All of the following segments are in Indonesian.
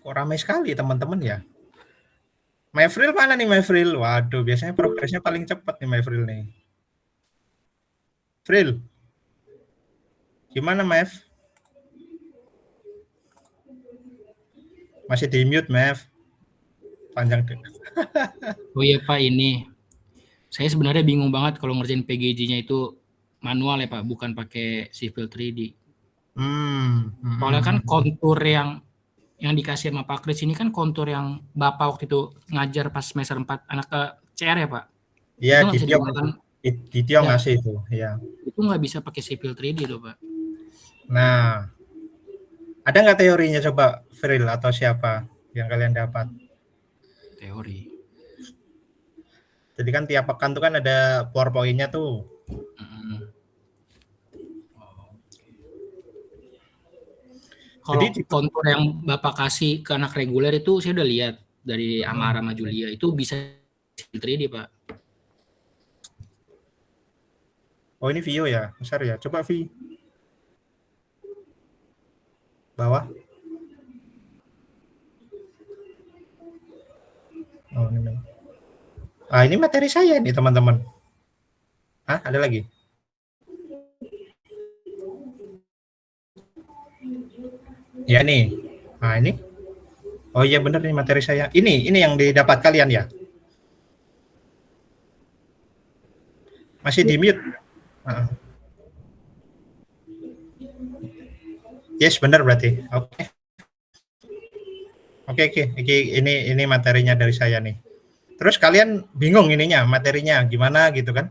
Kok ramai sekali teman-teman ya? Mayfril mana nih Mayfril? Waduh, biasanya progresnya paling cepat nih Mayfril nih. Fril, gimana Mayf? Masih di mute Mayf. Panjang deh. Oh iya Pak, ini saya sebenarnya bingung banget kalau ngerjain PGJ-nya itu manual ya Pak, bukan pakai Civil 3D. Soalnya kan kontur yang dikasih sama Pak Kris ini kan kontur yang Bapak waktu itu ngajar pas semester 4 anak ke CR ya Pak? Iya, Itu nggak di bisa Tiong itu. digunakan, Di Tiong ya ngasih itu, ya. itu nggak bisa pakai Civil 3D tuh Pak. Nah, ada nggak teorinya coba Fril atau siapa yang kalian dapat? Teori. Jadi kan tiap pekan tuh kan ada PowerPoint-nya tuh. Kalau kontur yang Bapak kasih ke anak reguler itu saya udah lihat dari Amara sama Julia, itu bisa Civil 3D Pak. Oh ini Vio ya, besar ya. Coba Vi. Bawah. Oh ini. Ah ini materi saya nih teman-teman. Hah, ada lagi? Ya nih. Nah ini. Oh iya bener nih materi saya. Ini yang didapat kalian ya. Masih di mute. Yes bener berarti. Oke. Oke. Ini materinya dari saya nih. Terus kalian bingung ininya materinya gimana gitu kan?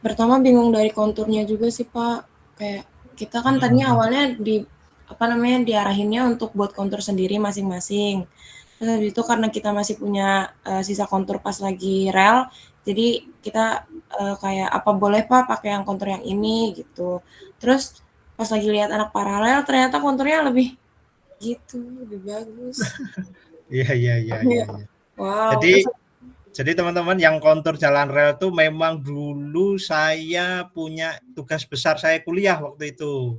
Pertama bingung dari konturnya juga sih Pak. Kayak kita kan tadinya awalnya diarahinnya untuk buat kontur sendiri masing-masing. Terus habis itu karena kita masih punya sisa kontur pas lagi rel, jadi kita kayak apa boleh Pak pakai yang kontur yang ini gitu. Terus pas lagi lihat anak paralel ternyata konturnya lebih gitu, lebih bagus. Iya. Wow. Jadi teman-teman yang kontur jalan rel itu memang dulu saya punya tugas besar saya kuliah waktu itu.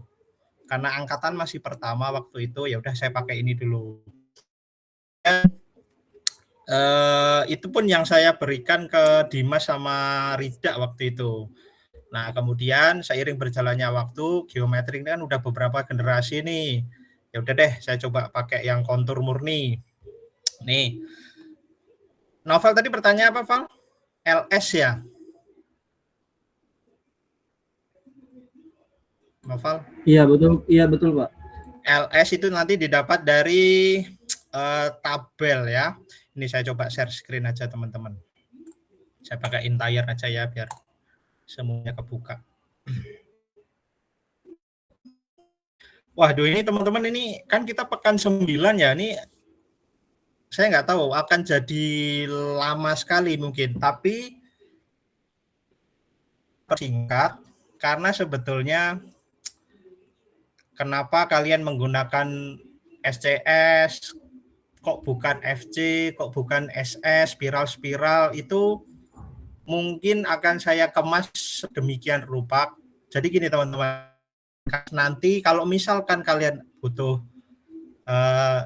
Karena angkatan masih pertama waktu itu, ya udah saya pakai ini dulu. Itu pun yang saya berikan ke Dimas sama Rida waktu itu. Nah, kemudian seiring berjalannya waktu, geometrik ini kan udah beberapa generasi nih. Ya udah deh, saya coba pakai yang kontur murni. Nih. Novel tadi pertanyaan apa, Val? LS ya? Novel? Iya betul Pak. LS itu nanti didapat dari tabel ya. Ini saya coba share screen aja teman-teman. Saya pakai entire aja ya biar semuanya kebuka. Waduh ini teman-teman ini kan kita pekan 9 ya. Ini saya nggak tahu akan jadi lama sekali mungkin, tapi persingkat karena sebetulnya kenapa kalian menggunakan SCS, kok bukan FC, kok bukan SS, spiral-spiral, itu mungkin akan saya kemas sedemikian rupa. Jadi gini teman-teman, nanti kalau misalkan kalian butuh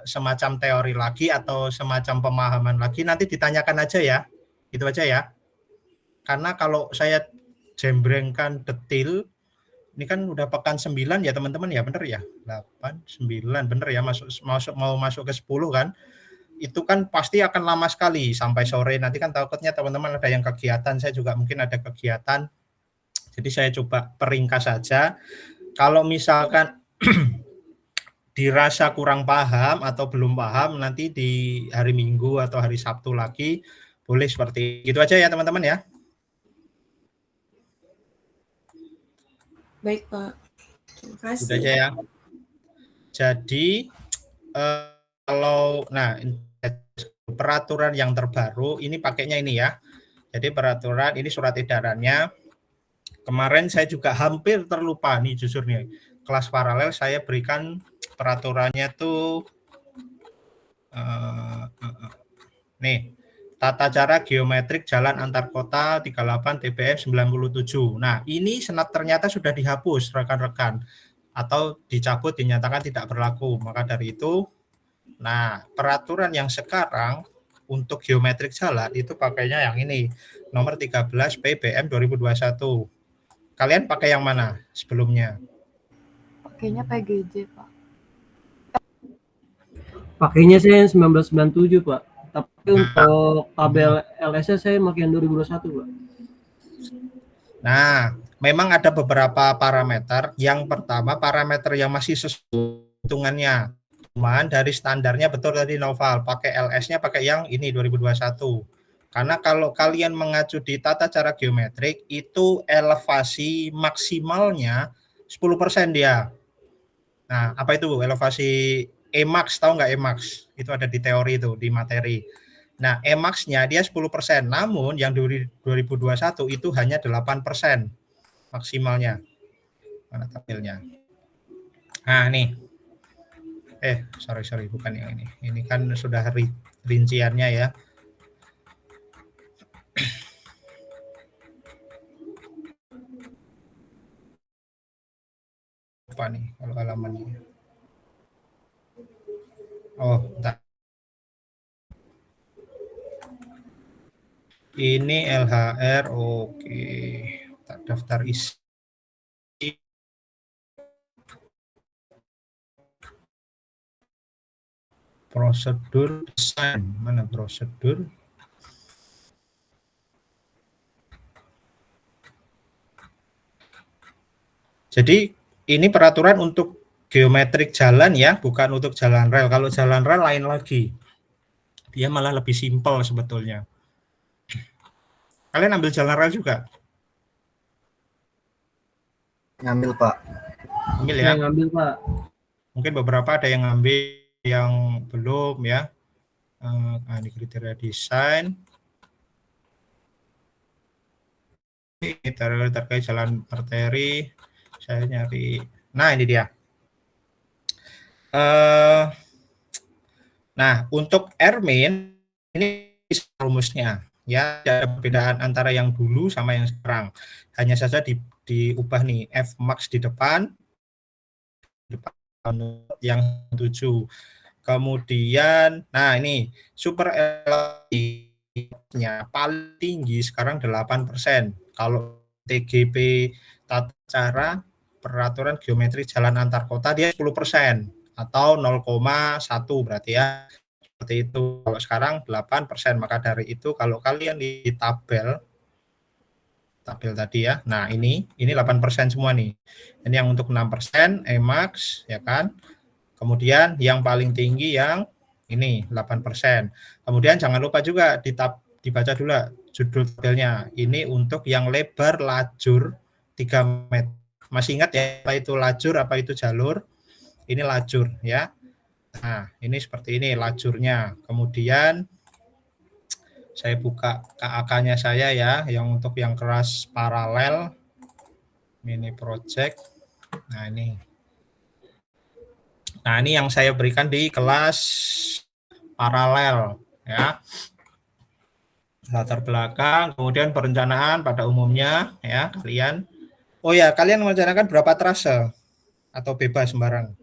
semacam teori lagi atau semacam pemahaman lagi, nanti ditanyakan aja ya, gitu aja ya. Karena kalau saya jembrengkan detail, ini kan udah pekan 9 ya teman-teman ya, bener ya? 8, 9, bener ya, mau masuk ke 10 kan? Itu kan pasti akan lama sekali sampai sore. Nanti kan takutnya teman-teman ada yang kegiatan, saya juga mungkin ada kegiatan. Jadi saya coba peringkas saja. Kalau misalkan dirasa kurang paham atau belum paham, nanti di hari Minggu atau hari Sabtu lagi boleh seperti itu aja ya teman-teman ya. Baik Pak. Terima kasih. Itu aja ya. Jadi kalau peraturan yang terbaru ini pakainya ini ya. Jadi peraturan ini surat edarannya. Kemarin saya juga hampir terlupa nih jujur nih. Kelas paralel saya berikan peraturannya tuh nih. Tata cara geometrik jalan antar kota 38 TBM 97. Nah, ini ternyata sudah dihapus rekan-rekan. atau dicabut dinyatakan tidak berlaku. Maka dari itu, nah peraturan yang sekarang untuk geometrik jalan itu pakainya yang ini, nomor 13 PBM 2021. Kalian pakai yang mana sebelumnya? Pakainya PGJ, Pak. Pakainya saya 1997, Pak. Tapi untuk tabel LS saya pakai yang 2021, Pak. Nah, memang ada beberapa parameter. Yang pertama, parameter yang masih sesuai hitungannya. Cuman dari standarnya betul tadi Noval, pakai LS-nya pakai yang ini 2021. Karena kalau kalian mengacu di tata cara geometrik, itu elevasi maksimalnya 10% dia. Nah, apa itu elevasi Emax, tahu nggak Emax? Itu ada di teori itu, di materi. Nah, Emax-nya dia 10%, namun yang 2021 itu hanya 8% maksimalnya. Mana tabelnya? Nah, nih. Sorry, bukan yang ini. Ini kan sudah rinciannya ya. Apa nih kalau halamannya? Oh, bentar. Ini LHR, oke. Daftar isi. Prosedur desain, mana prosedur? Jadi ini peraturan untuk geometrik jalan ya, bukan untuk jalan rel. Kalau jalan rel lain lagi. Dia malah lebih simpel sebetulnya. Kalian ambil jalan rel juga? Ngambil, Pak. Ambil ya? Saya ngambil, Pak. Mungkin beberapa ada yang ngambil, yang belum ya. Nah, ini kriteria desain. Ini terkait jalan arteri. Saya nyari. Nah, ini dia. Nah, untuk Ermin ini rumusnya ya, ada perbedaan antara yang dulu sama yang sekarang. Hanya saja diubah nih F max di depan yang 7. Kemudian nah ini super elevasinya paling tinggi sekarang 8%. Kalau TGP tata cara peraturan geometri jalan antar kota dia 10% atau 0,1 berarti ya. Seperti itu. Kalau sekarang 8%, maka dari itu kalau kalian di tabel tadi ya. Nah, ini 8% semua nih. Ini yang untuk 6% Emax ya kan. Kemudian yang paling tinggi yang ini 8%. Kemudian jangan lupa juga dibaca dulu judul tabelnya. Ini untuk yang lebar lajur 3 meter. Masih ingat ya apa itu lajur, apa itu jalur? Ini lajur ya. Nah, ini seperti ini lajurnya. Kemudian saya buka KAK-nya saya ya, yang untuk yang keras paralel mini project. Nah, ini. Nah, ini yang saya berikan di kelas paralel ya. Latar belakang, kemudian perencanaan pada umumnya ya, kalian. Oh ya, kalian merencanakan berapa trase atau bebas sembarang?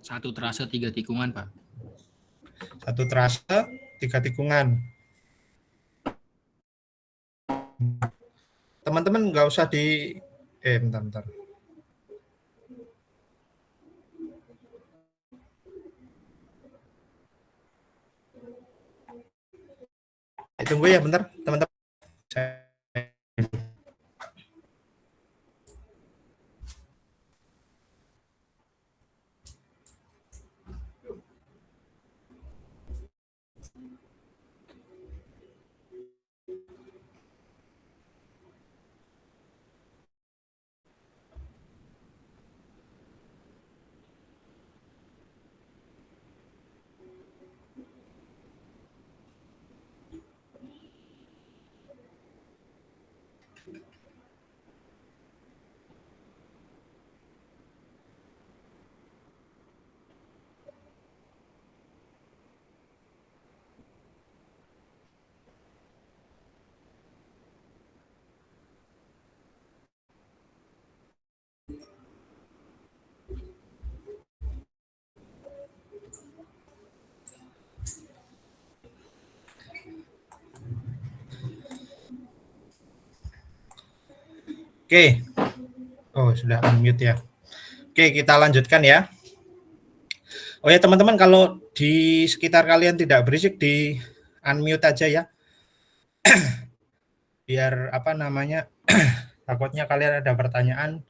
1 trase 3 tikungan, Pak. 1 trase 3 tikungan. Teman-teman nggak usah bentar. Tunggu ya bentar, teman-teman. Oke. Oh, sudah unmute ya. Oke, kita lanjutkan ya. Oh ya teman-teman, kalau di sekitar kalian tidak berisik, di unmute aja ya. Biar apa namanya, takutnya kalian ada pertanyaan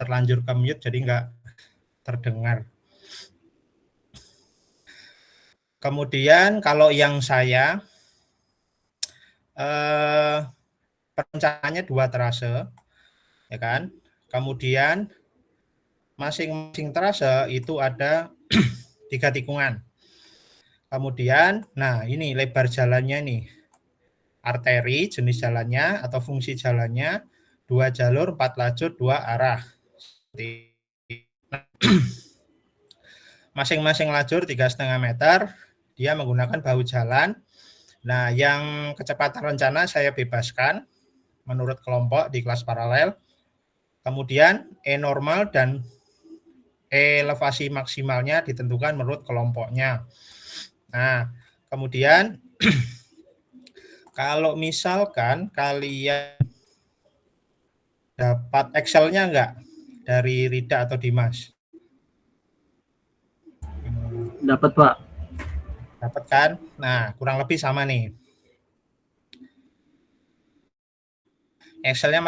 terlanjur ke mute jadi nggak terdengar. Kemudian kalau yang saya perencanaannya 2 trase, ya kan? Kemudian masing-masing trase itu ada 3 tikungan. Kemudian, nah ini lebar jalannya nih, arteri jenis jalannya atau fungsi jalannya 2 jalur, 4 lajur, 2 arah. Masing-masing lajur 3,5 meter, dia menggunakan bahu jalan. Nah, yang kecepatan rencana saya bebaskan menurut kelompok di kelas paralel. Kemudian E normal dan elevasi maksimalnya ditentukan menurut kelompoknya. Nah, kemudian kalau misalkan kalian dapat Excel-nya enggak dari Rida atau Dimas? Dapat, Pak. Dapat kan? Nah, kurang lebih sama nih. Excel-nya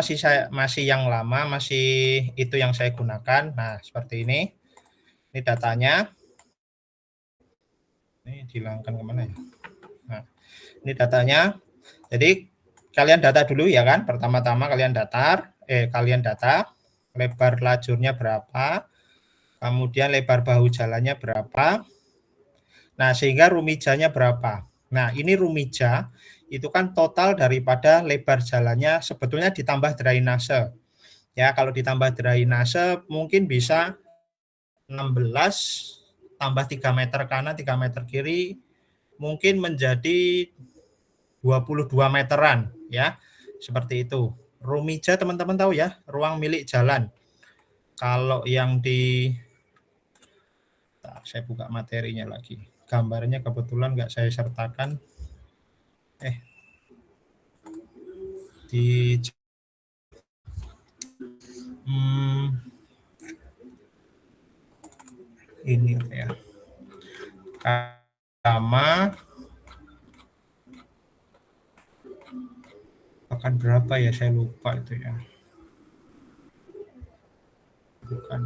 masih yang lama, masih itu yang saya gunakan. Nah, seperti ini. Ini datanya. Ini dihilangkan kemana ya? Nah, ini datanya. Jadi kalian data dulu ya kan. Pertama-tama kalian data lebar lajurnya berapa, kemudian lebar bahu jalannya berapa. Nah, sehingga rumijanya berapa. Nah, ini rumija itu kan total daripada lebar jalannya sebetulnya ditambah drainase. Ya, kalau ditambah drainase mungkin bisa 16 tambah 3 meter kanan, 3 meter kiri, mungkin menjadi 22 meteran ya. Seperti itu. Rumija teman-teman tahu ya, ruang milik jalan. Kalau yang di saya buka materinya lagi. Gambarnya kebetulan nggak saya sertakan. Ini ya. Sama akan berapa ya, saya lupa itu ya. Bukan.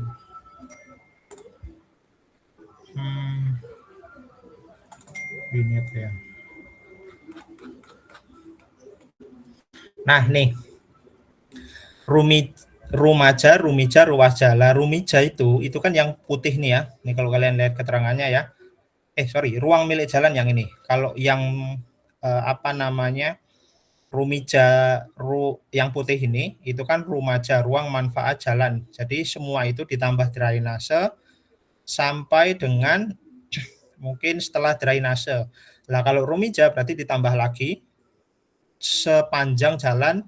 Ini ya. Nah, nih. Rumija, ruas jalan. Rumija itu kan yang putih nih ya. Ini kalau kalian lihat keterangannya ya. Ruang milik jalan yang ini. Kalau yang rumija yang putih ini itu kan rumaja, ruang manfaat jalan. Jadi semua itu ditambah drainase sampai dengan mungkin setelah drainase. Nah, kalau rumija berarti ditambah lagi sepanjang jalan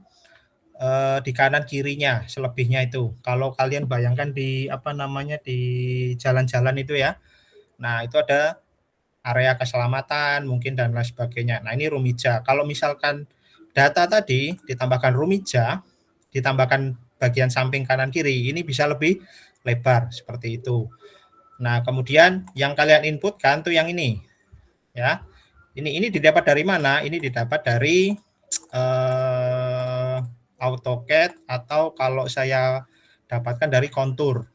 di kanan kirinya, selebihnya itu. Kalau kalian bayangkan di di jalan-jalan itu ya. Nah, itu ada area keselamatan mungkin dan lain sebagainya. Nah, ini rumija. Kalau misalkan data tadi ditambahkan rumija, ditambahkan bagian samping kanan kiri, ini bisa lebih lebar seperti itu. Nah, kemudian yang kalian inputkan tuh yang ini. Ya. Ini didapat dari mana? Ini didapat dari AutoCAD atau kalau saya dapatkan dari kontur.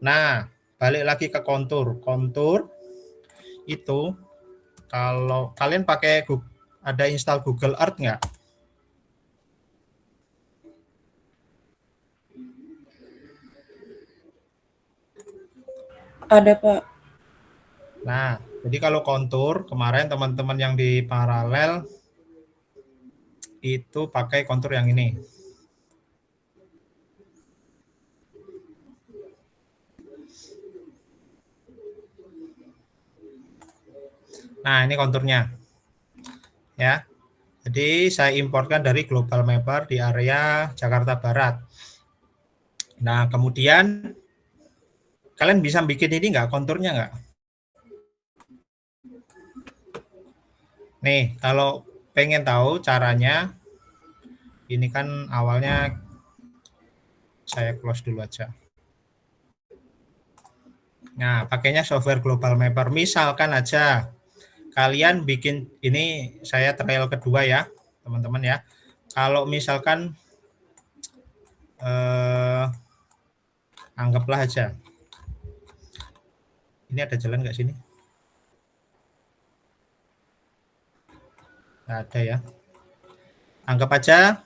Nah, balik lagi ke kontur. Kontur itu kalau kalian pakai ada install Google Earth nggak? Ada, Pak. Nah, jadi kalau kontur, kemarin teman-teman yang di paralel itu pakai kontur yang ini. Nah, ini konturnya. Ya. Jadi saya importkan dari Global Mapper di area Jakarta Barat. Nah, kemudian kalian bisa bikin ini nggak, konturnya nggak? Nih, kalau pengen tahu caranya, ini kan awalnya Saya close dulu aja. Nah, pakainya software Global Mapper. Misalkan aja kalian bikin, ini saya trial kedua ya, teman-teman ya. Kalau misalkan anggaplah aja, ini ada jalan nggak sini? Nggak ada ya. Anggap aja,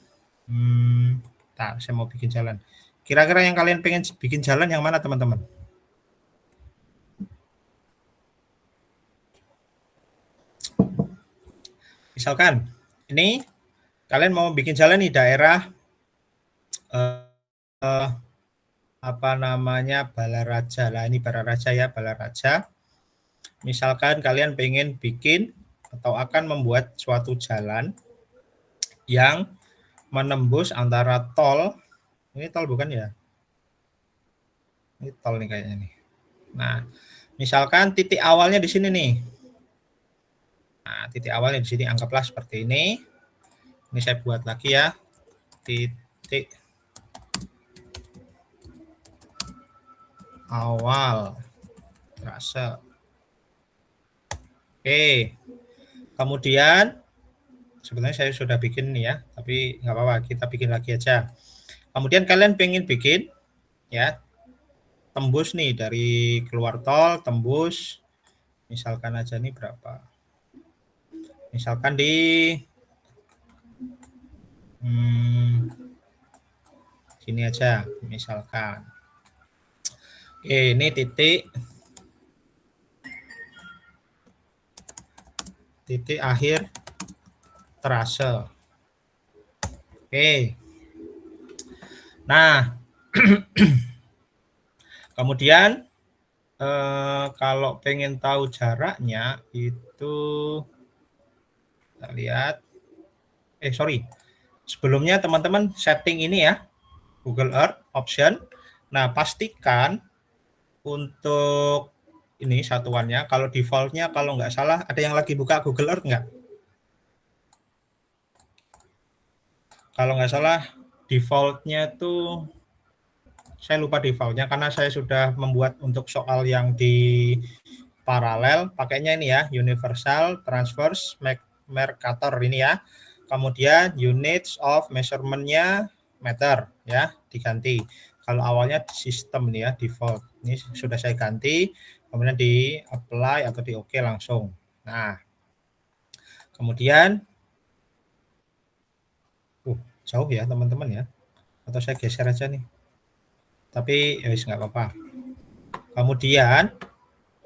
saya mau bikin jalan. Kira-kira yang kalian pengen bikin jalan yang mana, teman-teman? Misalkan ini kalian mau bikin jalan di daerah apa namanya, Balaraja. Lah ini Balaraja ya, Balaraja. Misalkan kalian pengen bikin atau akan membuat suatu jalan yang menembus antara tol. Ini tol bukan ya? Ini tol nih kayaknya nih. Nah, misalkan titik awalnya di sini nih. Nah, titik awalnya di sini, anggaplah seperti ini. Ini saya buat lagi ya. Titik awal trase. Oke. Kemudian sebenarnya saya sudah bikin nih ya, tapi nggak apa-apa, kita bikin lagi aja. Kemudian kalian pengen bikin ya, tembus nih dari keluar tol, tembus. Misalkan aja nih berapa? Misalkan di sini aja, misalkan. Oke, ini titik akhir trase. Oke. Nah, kemudian kalau pengen tahu jaraknya itu kita lihat. Sebelumnya teman-teman setting ini ya, Google Earth option. Nah, pastikan untuk ini satuannya, kalau defaultnya kalau nggak salah, ada yang lagi buka Google Earth nggak? Kalau nggak salah defaultnya tuh, saya lupa defaultnya karena saya sudah membuat untuk soal yang di paralel, pakainya ini ya, Universal Transverse Mercator ini ya. Kemudian units of measurement-nya meter ya, diganti. Kalau awalnya sistem nih ya, default. Ini sudah saya ganti, kemudian di apply atau di OK langsung. Nah, kemudian jauh ya teman-teman ya, atau saya geser aja nih, tapi ya nggak apa-apa. Kemudian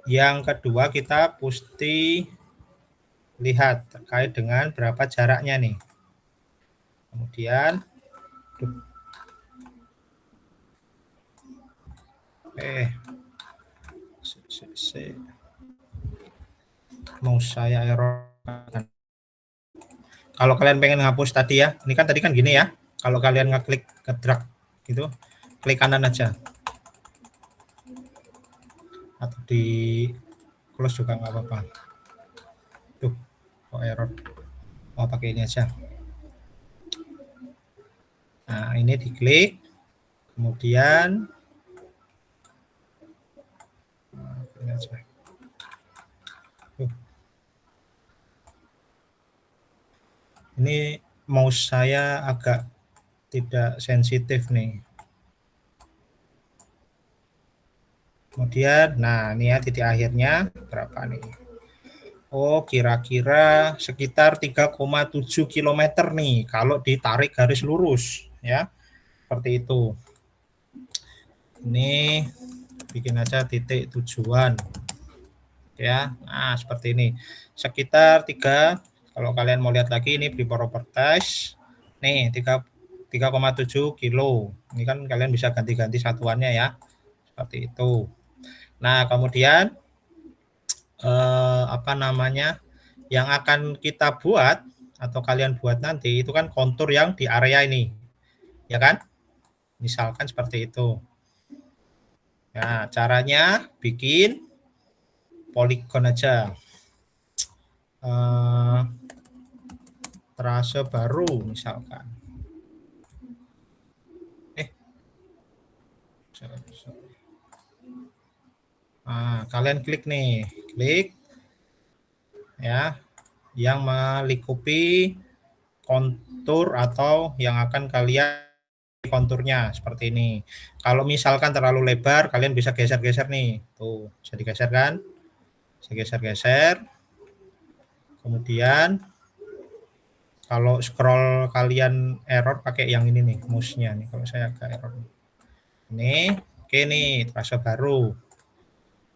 yang kedua kita mesti lihat terkait dengan berapa jaraknya nih. Kemudian mau saya error. Kalau kalian pengen ngapus tadi ya, ini kan tadi kan gini ya. Kalau kalian ngeklik, ngedrag gitu, klik kanan aja. Atau di close juga nggak apa-apa. Tuh, kok error. Oh, pakai ini aja. Nah, ini diklik. Kemudian ini aja. Ini mouse saya agak tidak sensitif nih. Kemudian, nah ini ya titik akhirnya berapa nih? Oh, kira-kira sekitar 3,7 km nih kalau ditarik garis lurus ya. Seperti itu. Ini bikin aja titik tujuan. Ya. Nah, seperti ini. Sekitar 3, kalau kalian mau lihat lagi ini properties. Nih, 3,7 kilo. Ini kan kalian bisa ganti-ganti satuannya ya. Seperti itu. Nah, kemudian apa namanya, yang akan kita buat atau kalian buat nanti itu kan kontur yang di area ini, ya kan? Misalkan seperti itu. Nah, caranya bikin poligon aja. Trase baru misalkan. Nah, kalian klik nih, klik ya, yang melingkupi kontur atau yang akan kalian konturnya seperti ini. Kalau misalkan terlalu lebar, kalian bisa geser-geser nih. Tuh, bisa digeser kan? Bisa geser-geser. Kemudian kalau scroll kalian error pakai yang ini nih, mouse-nya nih. Kalau saya agak error. Ini, oke nih, terasa baru.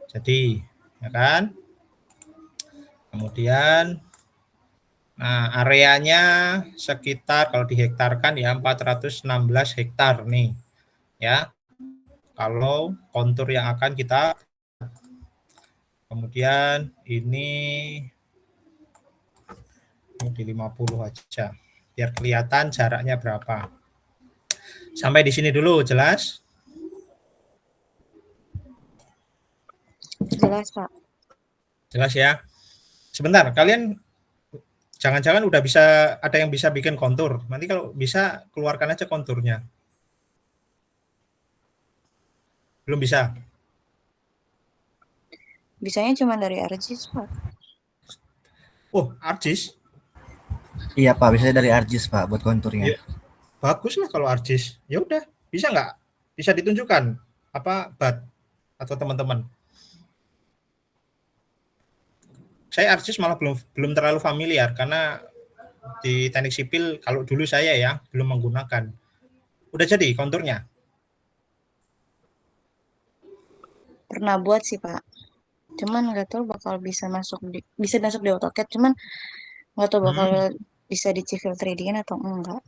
Jadi, ya kan? Kemudian nah, areanya sekitar kalau dihektarkan ya 416 hektar nih. Ya. Kalau kontur yang akan kita kemudian ini di 50 aja. Biar kelihatan jaraknya berapa. Sampai di sini dulu, jelas? Jelas, Pak. Jelas ya. Sebentar, kalian jangan-jangan udah bisa ada yang bisa bikin kontur. Nanti kalau bisa keluarkan aja konturnya. Belum bisa. Bisanya cuma dari ArcGIS, Pak. Oh, ArcGIS? Iya Pak, biasanya dari ArcGIS Pak buat konturnya. Ya, bagus lah kalau ArcGIS. Ya udah, bisa nggak? Bisa ditunjukkan apa Bat atau teman-teman? Saya ArcGIS malah belum terlalu familiar karena di teknik sipil kalau dulu saya ya belum menggunakan. Udah jadi konturnya? Pernah buat sih, Pak. Cuman nggak tahu bakal bisa masuk di AutoCAD, cuman nggak tahu bakal bisa di Civil 3D atau enggak.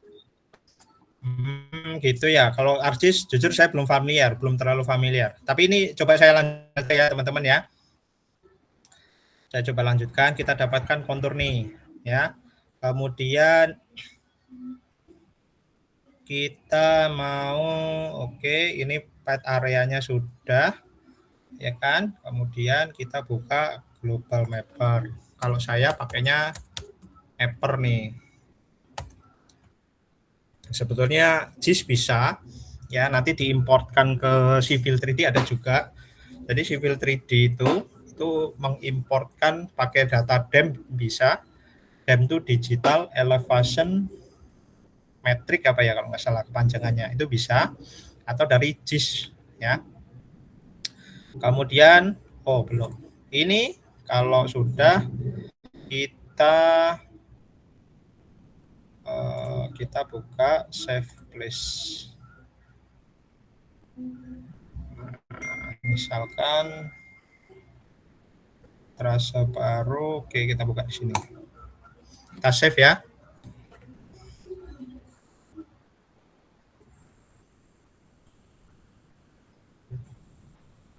Gitu ya. Kalau ArcGIS jujur saya belum familiar, belum terlalu familiar. Tapi ini coba saya lanjutkan ya teman-teman ya. Saya coba lanjutkan, kita dapatkan kontur nih ya. Kemudian kita mau ini path areanya sudah ya kan. Kemudian kita buka global mapper. Kalau saya pakainya mapper nih. Sebetulnya GIS bisa ya, nanti diimportkan ke Civil 3D ada juga. Jadi Civil 3D itu mengimportkan pakai data DEM bisa. DEM itu digital elevation metric apa ya kalau nggak salah kepanjangannya, itu bisa, atau dari GIS ya. Kemudian belum. Ini kalau sudah kita buka save place. Nah, misalkan terasa baru, oke kita buka di sini. Kita save ya.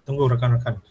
Tunggu rekan-rekan.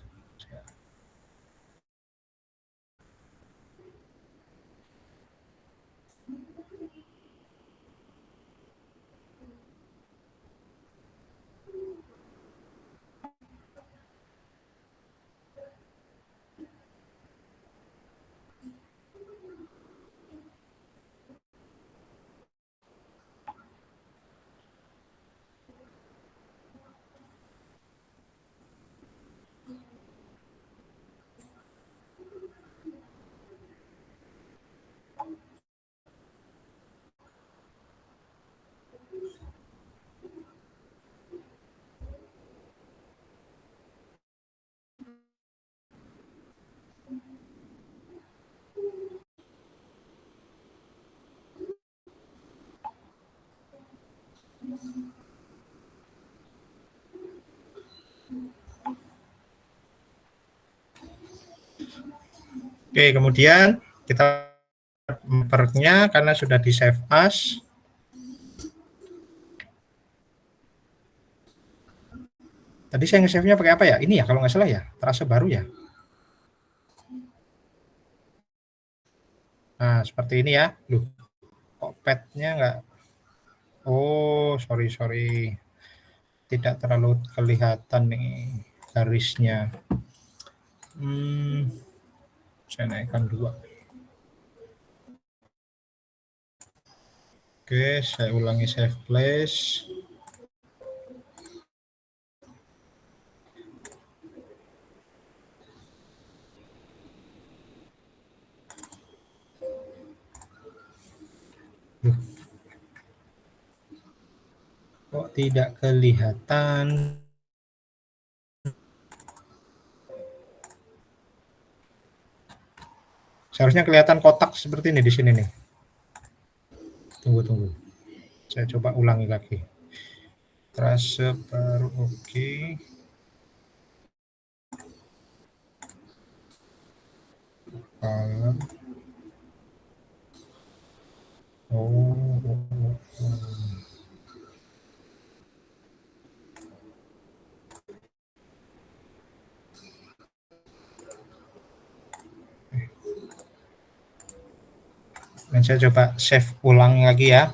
Oke, kemudian kita mappernya karena sudah di save as. Tadi saya nge-save-nya pakai apa ya? Ini ya kalau nggak salah ya, terasa baru ya. Nah, seperti ini ya. Loh, kok pad-nya nggak? Oh, sorry. Tidak terlalu kelihatan nih garisnya. Saya naikkan 2. Oke, saya ulangi save place. Kok tidak kelihatan? Seharusnya kelihatan kotak seperti ini di sini nih. Tunggu. Saya coba ulangi lagi. Trase baru oke. Column. Oh. Dan saya coba save ulang lagi ya.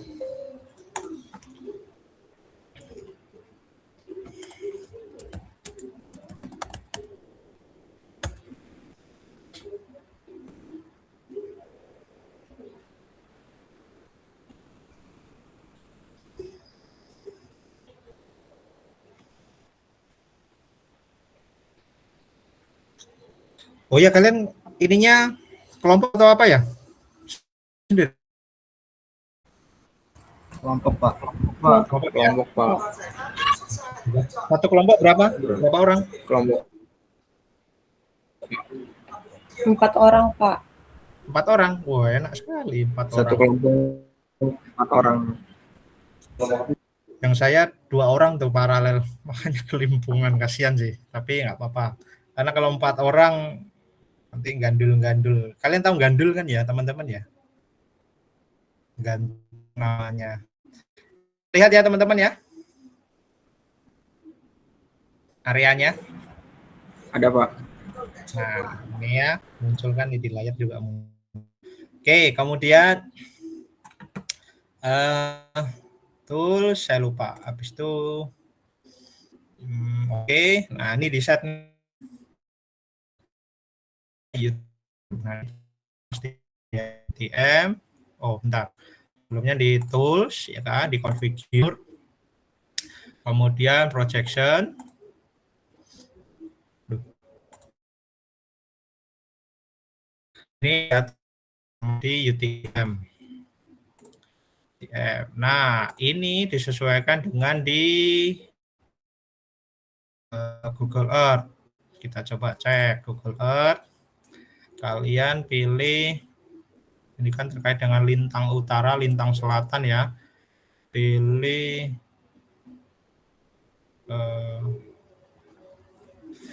Oh ya, kalian ininya kelompok atau apa ya? Kelompok Pak. Kelompok ya? Pak. Satu kelompok berapa? Berapa orang? Kelompok 4 orang, Pak. 4 orang. Wah, enak sekali 4 satu orang. kelompok 4 orang. Yang saya 2 orang tuh paralel, makanya kelimpungan, kasihan sih. Tapi nggak apa-apa. Karena kalau 4 orang nanti gandul. Kalian tahu gandul kan ya, teman-teman ya? Gandul namanya. Lihat ya teman-teman ya. Areanya. Ada Pak. Nah, ini ya, munculkan di layar juga. Oke, kemudian tools saya lupa. Habis itu oke. Nah, ini di set nah, TM. Oh, bentar. Sebelumnya di tools ya kan, di configure. Kemudian projection. Ini di UTM. Nah, ini disesuaikan dengan di Google Earth. Kita coba cek Google Earth. Kalian pilih, ini kan terkait dengan lintang utara, lintang selatan ya. Pilih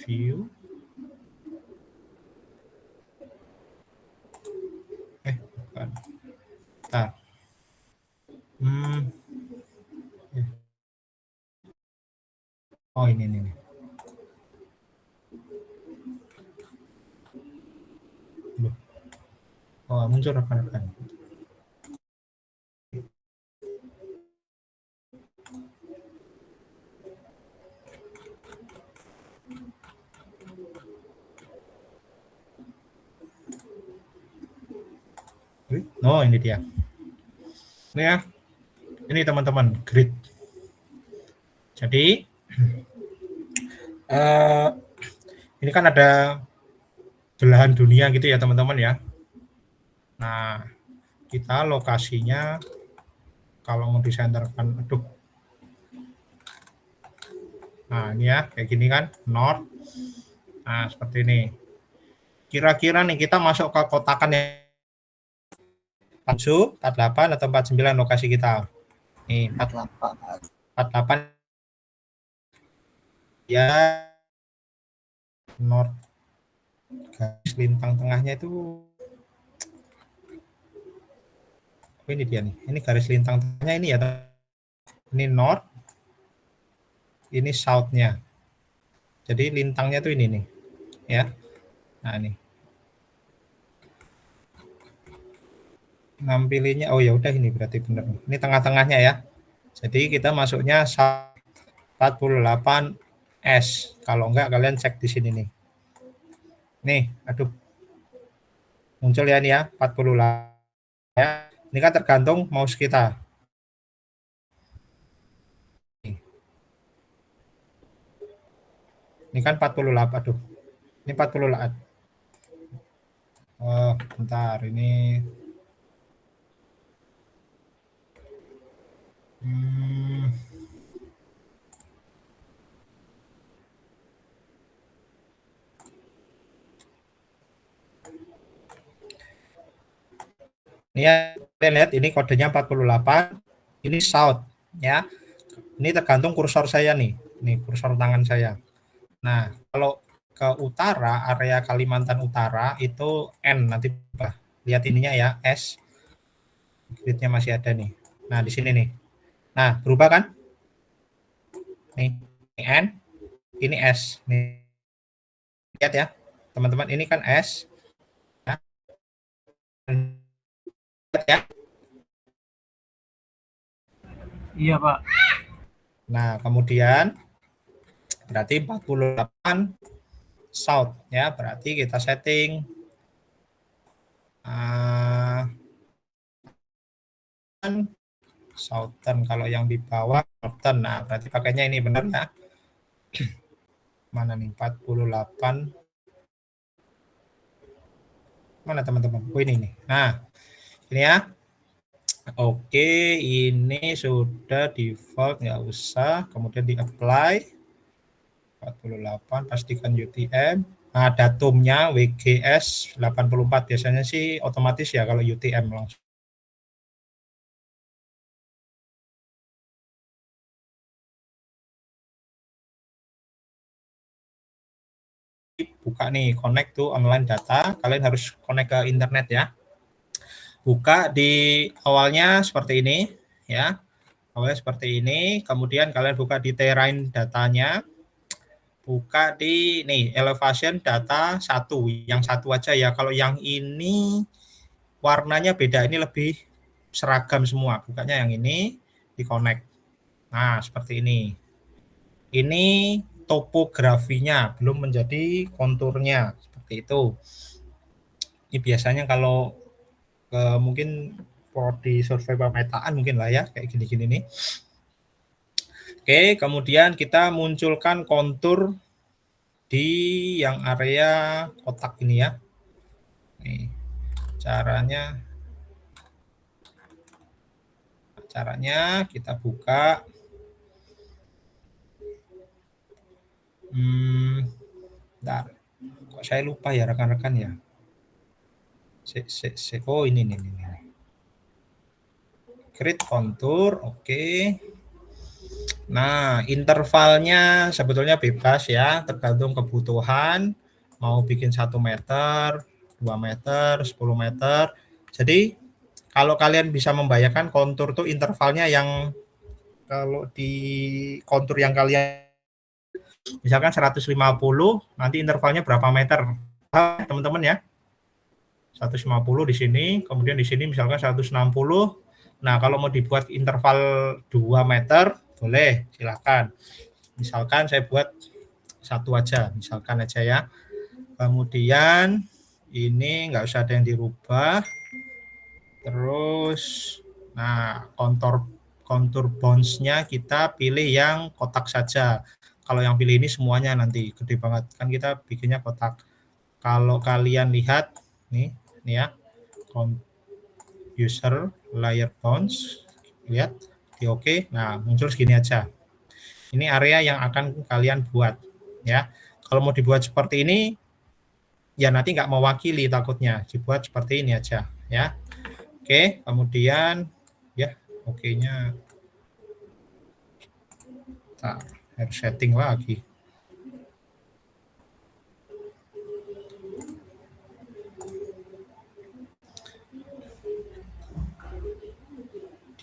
view. Bukan. Bentar. Oh, ini. Oh, muncul rekan-rekan. Oh, ini dia. Ini ya. Ini teman-teman, grid. Jadi ini kan ada belahan dunia gitu ya teman-teman ya. Nah, kita lokasinya kalau mau disenterkan, nah ini ya, kayak gini kan, north. Nah, seperti ini. Kira-kira nih kita masuk ke kotakan yang 47, 48 atau 49 lokasi kita. Nih, 48. Ya, north. Garis lintang tengahnya itu, ini dia nih. Ini garis lintang tengahnya ini ya. Ini north. Ini south-nya. Jadi lintangnya tuh ini nih. Ya. Nah, ini. Ngampilinnya, oh ya udah ini berarti benar. Ini tengah-tengahnya ya. Jadi kita masuknya 48S. Kalau enggak kalian cek di sini nih. Nih, muncul ya nih ya, 48 ya. Ini kan tergantung mouse kita. Ini kan 48, Ini 48. Oh, bentar, ini Ini ya, kita lihat ini kodenya 48, ini south ya. Ini tergantung kursor saya nih. Ini kursor tangan saya. Nah, kalau ke utara, area Kalimantan Utara itu N nanti lihat ininya ya, S. Gridnya masih ada nih. Nah, di sini nih. Nah, berubah kan? Nih, ini N, ini S. Nih. Lihat ya, teman-teman, ini kan S. Ya. Lihat ya. Iya, Pak. Nah, kemudian berarti 48 south ya, berarti kita setting southern, kalau yang di bawah northern. Nah, berarti pakainya ini benar ya. Mana nih 48? Mana teman-teman? Oh ini nih. Nah, ini ya. Oke, ini sudah default, nggak usah. Kemudian di apply 48, pastikan UTM. Nah, datumnya WGS 84, biasanya sih otomatis ya kalau UTM langsung. Buka nih, connect to online data, kalian harus connect ke internet ya. Buka di awalnya seperti ini ya. Awalnya seperti ini, kemudian kalian buka di terrain datanya. Buka di nih elevation data 1, yang satu aja ya. Kalau yang ini warnanya beda, ini lebih seragam semua. Bukanya yang ini, di connect. Nah, seperti ini. Ini topografinya, belum menjadi konturnya, seperti itu. Ini biasanya kalau mungkin di survei pemetaan mungkin lah ya, kayak gini-gini nih. Oke, kemudian kita munculkan kontur di yang area kotak ini ya. Nih, caranya kita buka. Bentar. Kok saya lupa ya rekan-rekan ya. Oh ini. Create kontur, oke. Nah, intervalnya sebetulnya bebas ya, tergantung kebutuhan. Mau bikin 1 meter, 2 meter, 10 meter. Jadi, kalau kalian bisa membayangkan kontur tuh intervalnya yang kalau di kontur yang kalian misalkan 150, nanti intervalnya berapa meter, teman-teman ya. 150 di sini, kemudian di sini misalkan 160. Nah, kalau mau dibuat interval 2 meter, boleh, silakan. Misalkan saya buat 1 aja, misalkan aja ya. Kemudian ini nggak usah ada yang dirubah. Terus, nah kontur bounce-nya kita pilih yang kotak saja. Kalau yang pilih ini semuanya nanti gede banget, kan kita bikinnya kotak. Kalau kalian lihat nih ya, user layer bounce, lihat di oke. Nah, muncul segini aja. Ini area yang akan kalian buat ya. Kalau mau dibuat seperti ini ya nanti nggak mewakili, takutnya dibuat seperti ini aja ya. Oke, kemudian ya oke-nya harus setting lagi.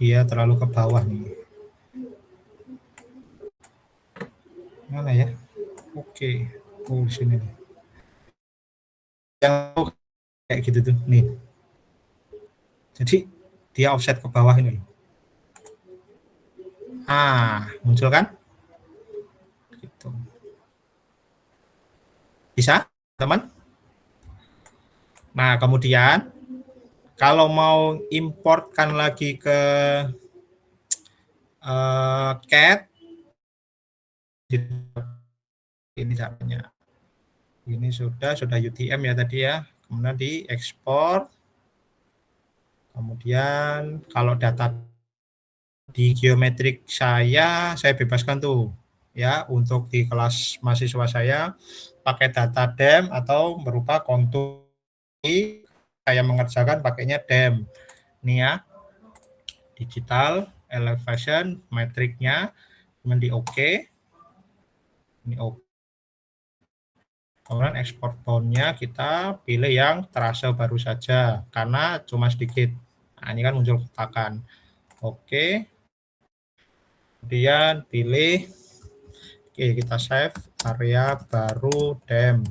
Dia terlalu ke bawah nih. Mana ya? Oke. Oh, di sini nih. Yang kayak gitu tuh nih. Jadi dia offset ke bawah ini loh. Muncul kan? Gitu. Bisa, teman? Nah, kemudian kalau mau importkan lagi ke CAD, ini caranya. Ini sudah UTM ya tadi ya. Kemudian diekspor. Kemudian kalau data di geometrik saya bebaskan tuh ya, untuk di kelas mahasiswa saya pakai data DEM atau berupa kontur. Saya mengerjakan pakainya DEM. Ini ya, digital elevation metriknya, kemudian di OK, ini OK. Kemudian export bound-nya kita pilih yang terase baru saja karena cuma sedikit. Nah, ini kan muncul kotakan. Oke. Kemudian pilih, oke, kita save area baru dem.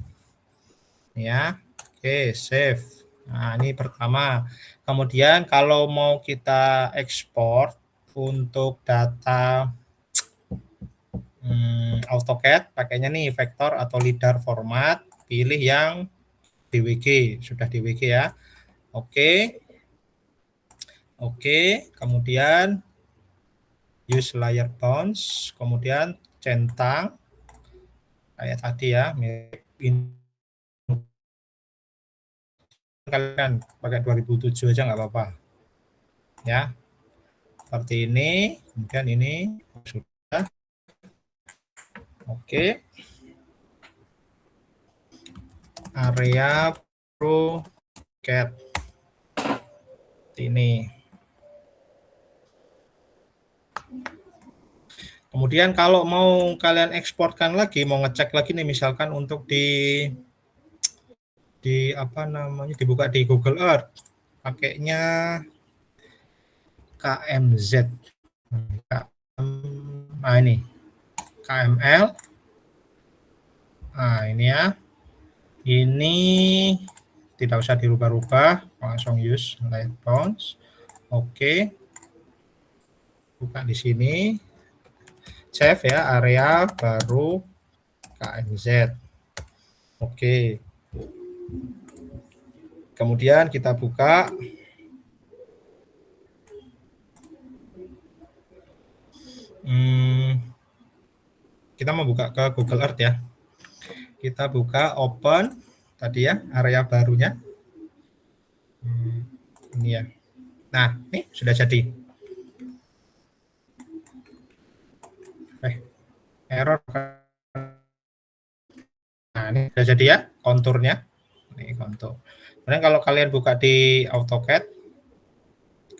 Ya. Oke, save. Nah, ini pertama. Kemudian kalau mau kita ekspor untuk data AutoCAD, pakainya nih vektor atau LIDAR format, pilih yang DWG, sudah DWG ya. Oke. Oke, kemudian use layer bounds, kemudian centang, kayak tadi ya, mirip ini. Kalian pakai 2007 aja nggak apa-apa. Ya, seperti ini, kemudian ini sudah. Oke. Area pro cat ini. Kemudian kalau mau kalian eksporkan lagi, mau ngecek lagi nih misalkan untuk di apa namanya, dibuka di Google Earth, pakainya KMZ. Nah ini KML. Nah ini ya. Ini tidak usah dirubah-rubah, langsung use layer bounds. Oke. Buka di sini. Save ya, area baru KMZ. Oke. Kemudian kita buka. Kita mau buka ke Google Earth ya. Kita buka open tadi ya, area barunya. Ini ya. Nah, ini sudah jadi. Error. Nah, ini sudah jadi ya konturnya. Ini kontur. Kemudian kalau kalian buka di AutoCAD,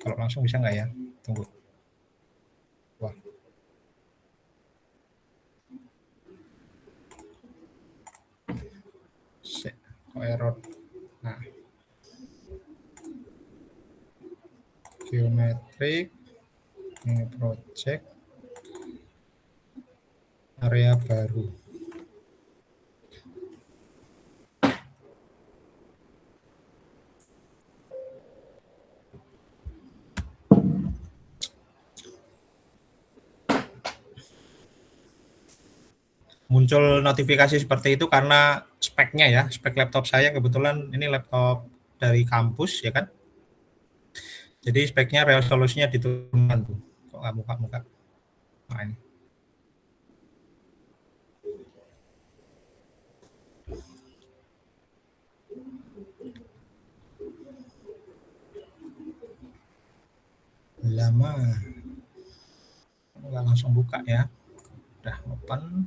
kalau langsung bisa nggak ya? Tunggu. Wah. Kok error? Nah. Geometrik. Ini project. Area baru. Muncul notifikasi seperti itu karena speknya ya, spek laptop saya kebetulan ini laptop dari kampus ya kan. Jadi speknya resolusinya diturunkan tuh. Kok nggak muka-muka? Nah ini. Lama. Nggak langsung buka ya. Udah open.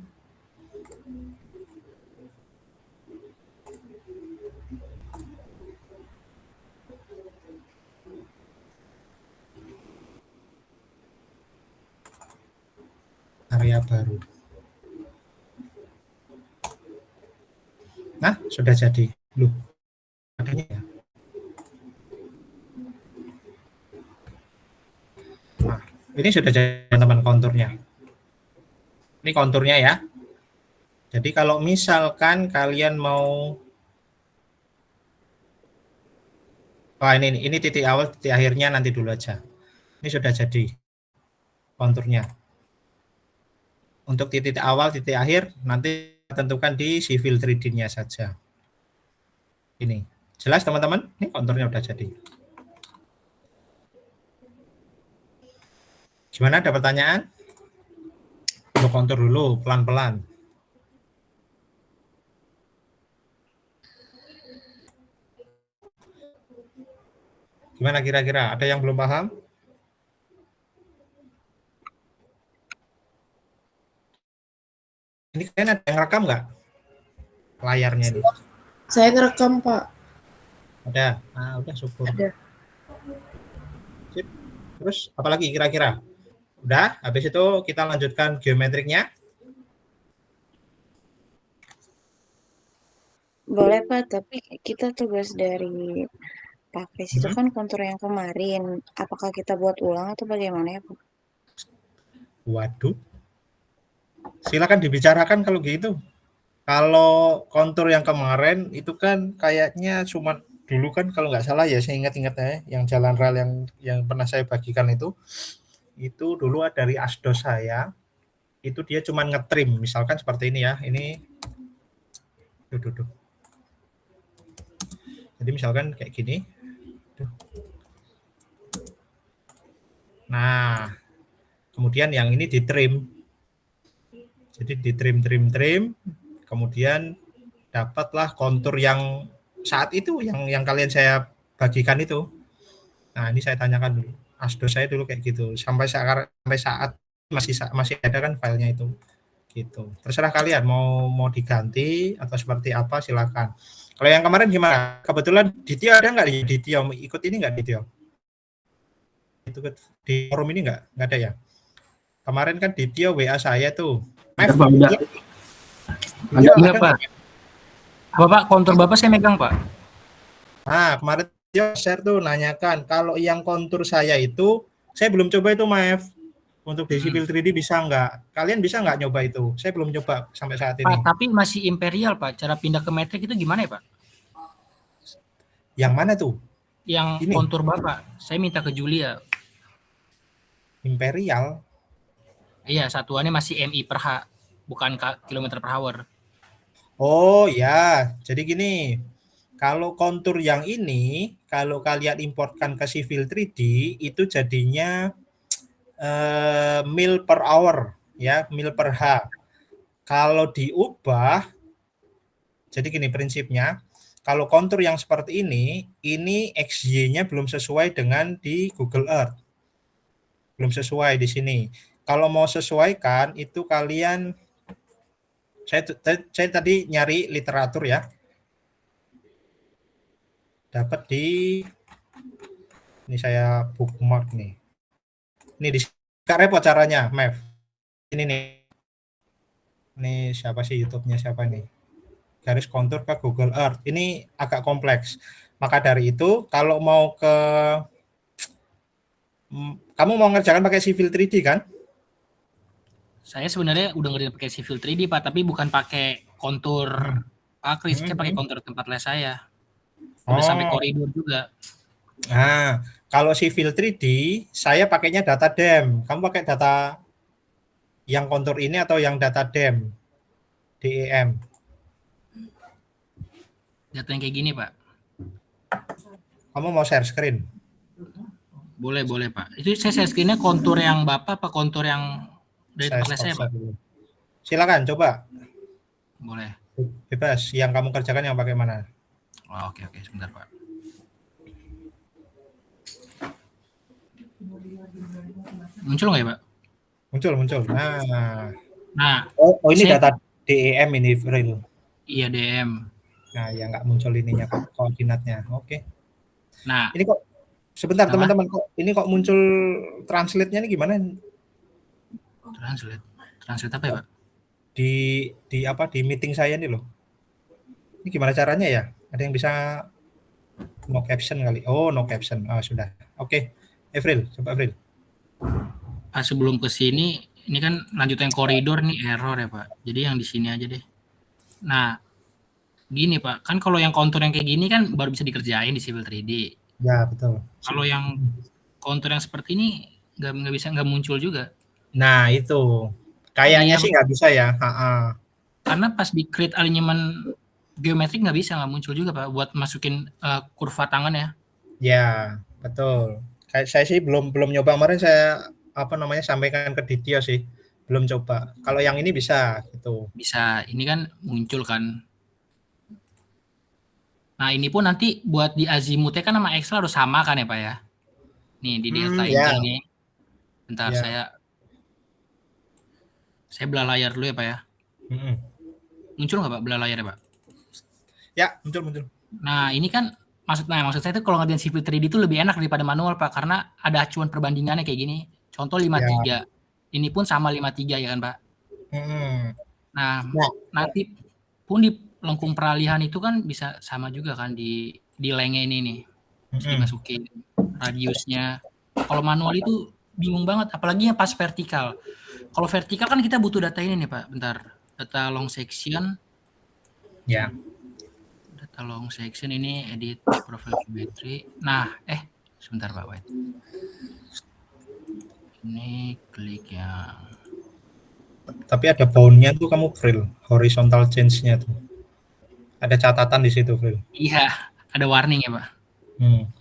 Area baru. Nah, sudah jadi. Loh, adanya ya. Nah, ini sudah jadi teman-teman konturnya. Ini konturnya ya. Jadi kalau misalkan kalian mau, ini titik awal, titik akhirnya nanti dulu aja. Ini sudah jadi konturnya. Untuk titik awal, titik akhir nanti tentukan di Civil 3D-nya saja. Ini jelas teman-teman? Ini konturnya udah jadi. Gimana, ada pertanyaan? Untuk kontur dulu, pelan-pelan. Gimana kira-kira? Ada yang belum paham? Ini kalian ada yang rekam nggak? Layarnya ini. Saya ngerekam, Pak. Ada? Ah, udah syukur. Ada. Terus apalagi kira-kira? Udah, habis itu kita lanjutkan geometriknya. Boleh Pak, tapi kita tugas dari Pak Kris itu kan kontur yang kemarin. Apakah kita buat ulang atau bagaimana ya Pak? Waduh. Silakan dibicarakan kalau gitu. Kalau kontur yang kemarin itu kan kayaknya cuma dulu kan kalau nggak salah ya, saya ingat-ingat ya, yang jalan rel yang pernah saya bagikan itu dulu dari asdos saya, itu dia cuma ngetrim, misalkan seperti ini ya, ini, tuh. Jadi misalkan kayak gini. Nah, kemudian yang ini ditrim. Jadi ditrim, kemudian dapatlah kontur yang saat itu yang kalian saya bagikan itu. Nah, ini saya tanyakan dulu. Asdos saya dulu kayak gitu. Sampai saat masih ada kan filenya itu. Gitu. Terserah kalian mau diganti atau seperti apa, silakan. Kalau yang kemarin gimana? Kebetulan Ditio ada nggak? Ditio ikut ini nggak Ditio? Itu di forum ini nggak ada ya? Kemarin kan Ditio WA saya tuh. Ada Pak, udah. Iya Pak. Bapak kontur Bapak saya megang Pak. Nah, kemarin dia share tuh nanyakan kalau yang kontur saya itu saya belum coba itu Maef. Untuk di Civil 3D bisa nggak? Kalian bisa nggak nyoba itu? Saya belum coba sampai saat ini. Pak, tapi masih Imperial Pak. Cara pindah ke metrik itu gimana ya Pak? Yang mana tuh? Yang Ini? kontur Bapak. Saya minta ke Julia. Imperial? Iya, satuannya masih MI per H, bukan kilometer per hour. Oh ya, jadi gini. Kalau kontur yang ini, kalau kalian importkan ke Civil 3D, itu jadinya mil per hour, ya, mil per H. Kalau diubah, jadi gini prinsipnya, kalau kontur yang seperti ini XY-nya belum sesuai dengan di Google Earth. Belum sesuai di sini. Kalau mau sesuaikan, itu kalian, saya tadi nyari literatur ya, dapat ini saya bookmark nih. Ini di Kak repot caranya, Mev. Ini nih. Ini siapa sih YouTube-nya siapa nih? Garis kontur ke Google Earth. Ini agak kompleks. Maka dari itu, kalau mau kamu mau ngerjakan pakai Civil 3D kan? Saya sebenarnya udah ngerjain pakai Civil 3D Pak, tapi bukan pakai kontur Pak Kris, saya pakai kontur tempat les saya. Udah sampai koridor juga. Nah, kalau Civil 3D, saya pakainya data DEM. Kamu pakai data yang kontur ini atau yang data DEM? DEM. Data yang kayak gini, Pak. Kamu mau share screen? Boleh Pak. Itu saya share screen-nya kontur yang Bapak apa kontur yang dari tempat les saya, Pak? Silakan, coba. Boleh. Bebas, yang kamu kerjakan yang pakai mana? Oh, oke, sebentar, Pak. Muncul nggak ya, Pak? Muncul. Nah. Oh ini data DEM ini real. Iya, DM. Nah, ya nggak muncul ininya koordinatnya. Oke. Nah, ini kok sebentar teman-teman, ini kok muncul translate-nya ini gimana? Translate apa ya, Pak? Di meeting saya ini loh. Ini gimana caranya ya? Ada yang bisa no caption kali? Oh, no caption. Sudah. Oke. April, coba April. Pak, sebelum ke sini, ini kan lanjutan koridor nih error ya, Pak. Jadi yang di sini aja deh. Nah, gini Pak, kan kalau yang kontur yang kayak gini kan baru bisa dikerjain di Civil 3D. Ya, betul. Kalau yang kontur yang seperti ini nggak muncul juga. Nah, itu. Kayaknya sih nggak bisa ya. Karena pas di create alignment geometrik nggak muncul juga Pak buat masukin kurva tangan ya. Ya, betul. Saya sih belum nyoba, kemarin saya sampaikan ke Ditio sih. Belum coba. Kalau yang ini bisa gitu. Bisa, ini kan muncul kan. Nah, ini pun nanti buat di azimutnya kan sama Excel harus sama kan ya Pak ya? Nih di delta angle nih. Bentar saya belah layar dulu ya Pak ya. Muncul nggak Pak belah layar ya Pak? Ya, muncul. Nah, ini kan maksud saya itu kalau ngerjain civil 3D itu lebih enak daripada manual, Pak, karena ada acuan perbandingannya kayak gini. Contoh 53. Ini pun sama 53 ya kan, Pak? Nah, nanti pun di lengkung peralihan itu kan bisa sama juga kan di lengnya ini nih. Terus dimasukin radiusnya. Kalau manual itu bingung banget, apalagi yang pas vertikal. Kalau vertikal kan kita butuh data ini nih, Pak. Bentar. Data long section. Ya. Data long section ini edit profile geometry. Nah, sebentar Pak, wait. Ini klik yang Tapi ada bound-nya tuh kamu Vril, horizontal change-nya tuh. Ada catatan di situ, Vril. Iya, ada warning ya, Pak.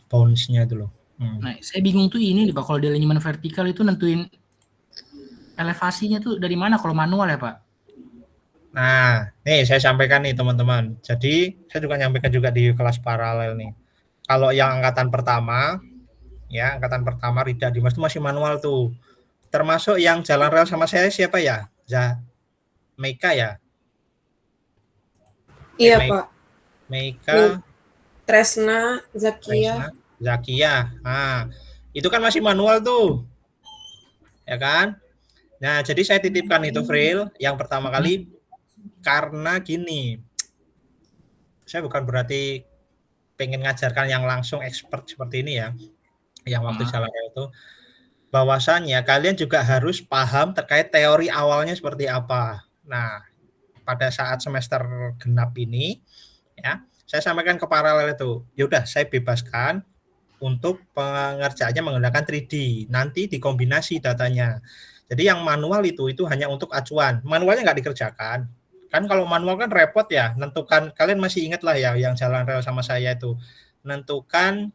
Bounds-nya itu loh. Nah, saya bingung tuh ini nih, Pak, kalau di alignment vertikal itu nentuin elevasinya tuh dari mana kalau manual ya, Pak? Nah, nih saya sampaikan nih teman-teman. Jadi, saya juga nyampaikan juga di kelas paralel nih. Kalau yang angkatan pertama, ya, angkatan pertama Rida Dimas itu masih manual tuh. Termasuk yang jalan rel sama saya siapa ya? Meika ya? Iya, Pak. Meika, Tresna, Zakia. Nah, itu kan masih manual tuh. Ya kan? Nah, jadi saya titipkan itu Vril yang pertama kali karena gini. Saya bukan berarti pengen ngajarkan yang langsung expert seperti ini ya. Yang waktu jalan rel itu bahwasannya kalian juga harus paham terkait teori awalnya seperti apa. Nah, pada saat semester genap ini ya, saya sampaikan ke paralel itu. Yaudah, saya bebaskan untuk pengerjaannya menggunakan 3D. Nanti dikombinasi datanya. Jadi yang manual itu hanya untuk acuan. Manualnya nggak dikerjakan. Kan kalau manual kan repot ya, nentukan, kalian masih ingat lah ya yang jalan rel sama saya itu. Nentukan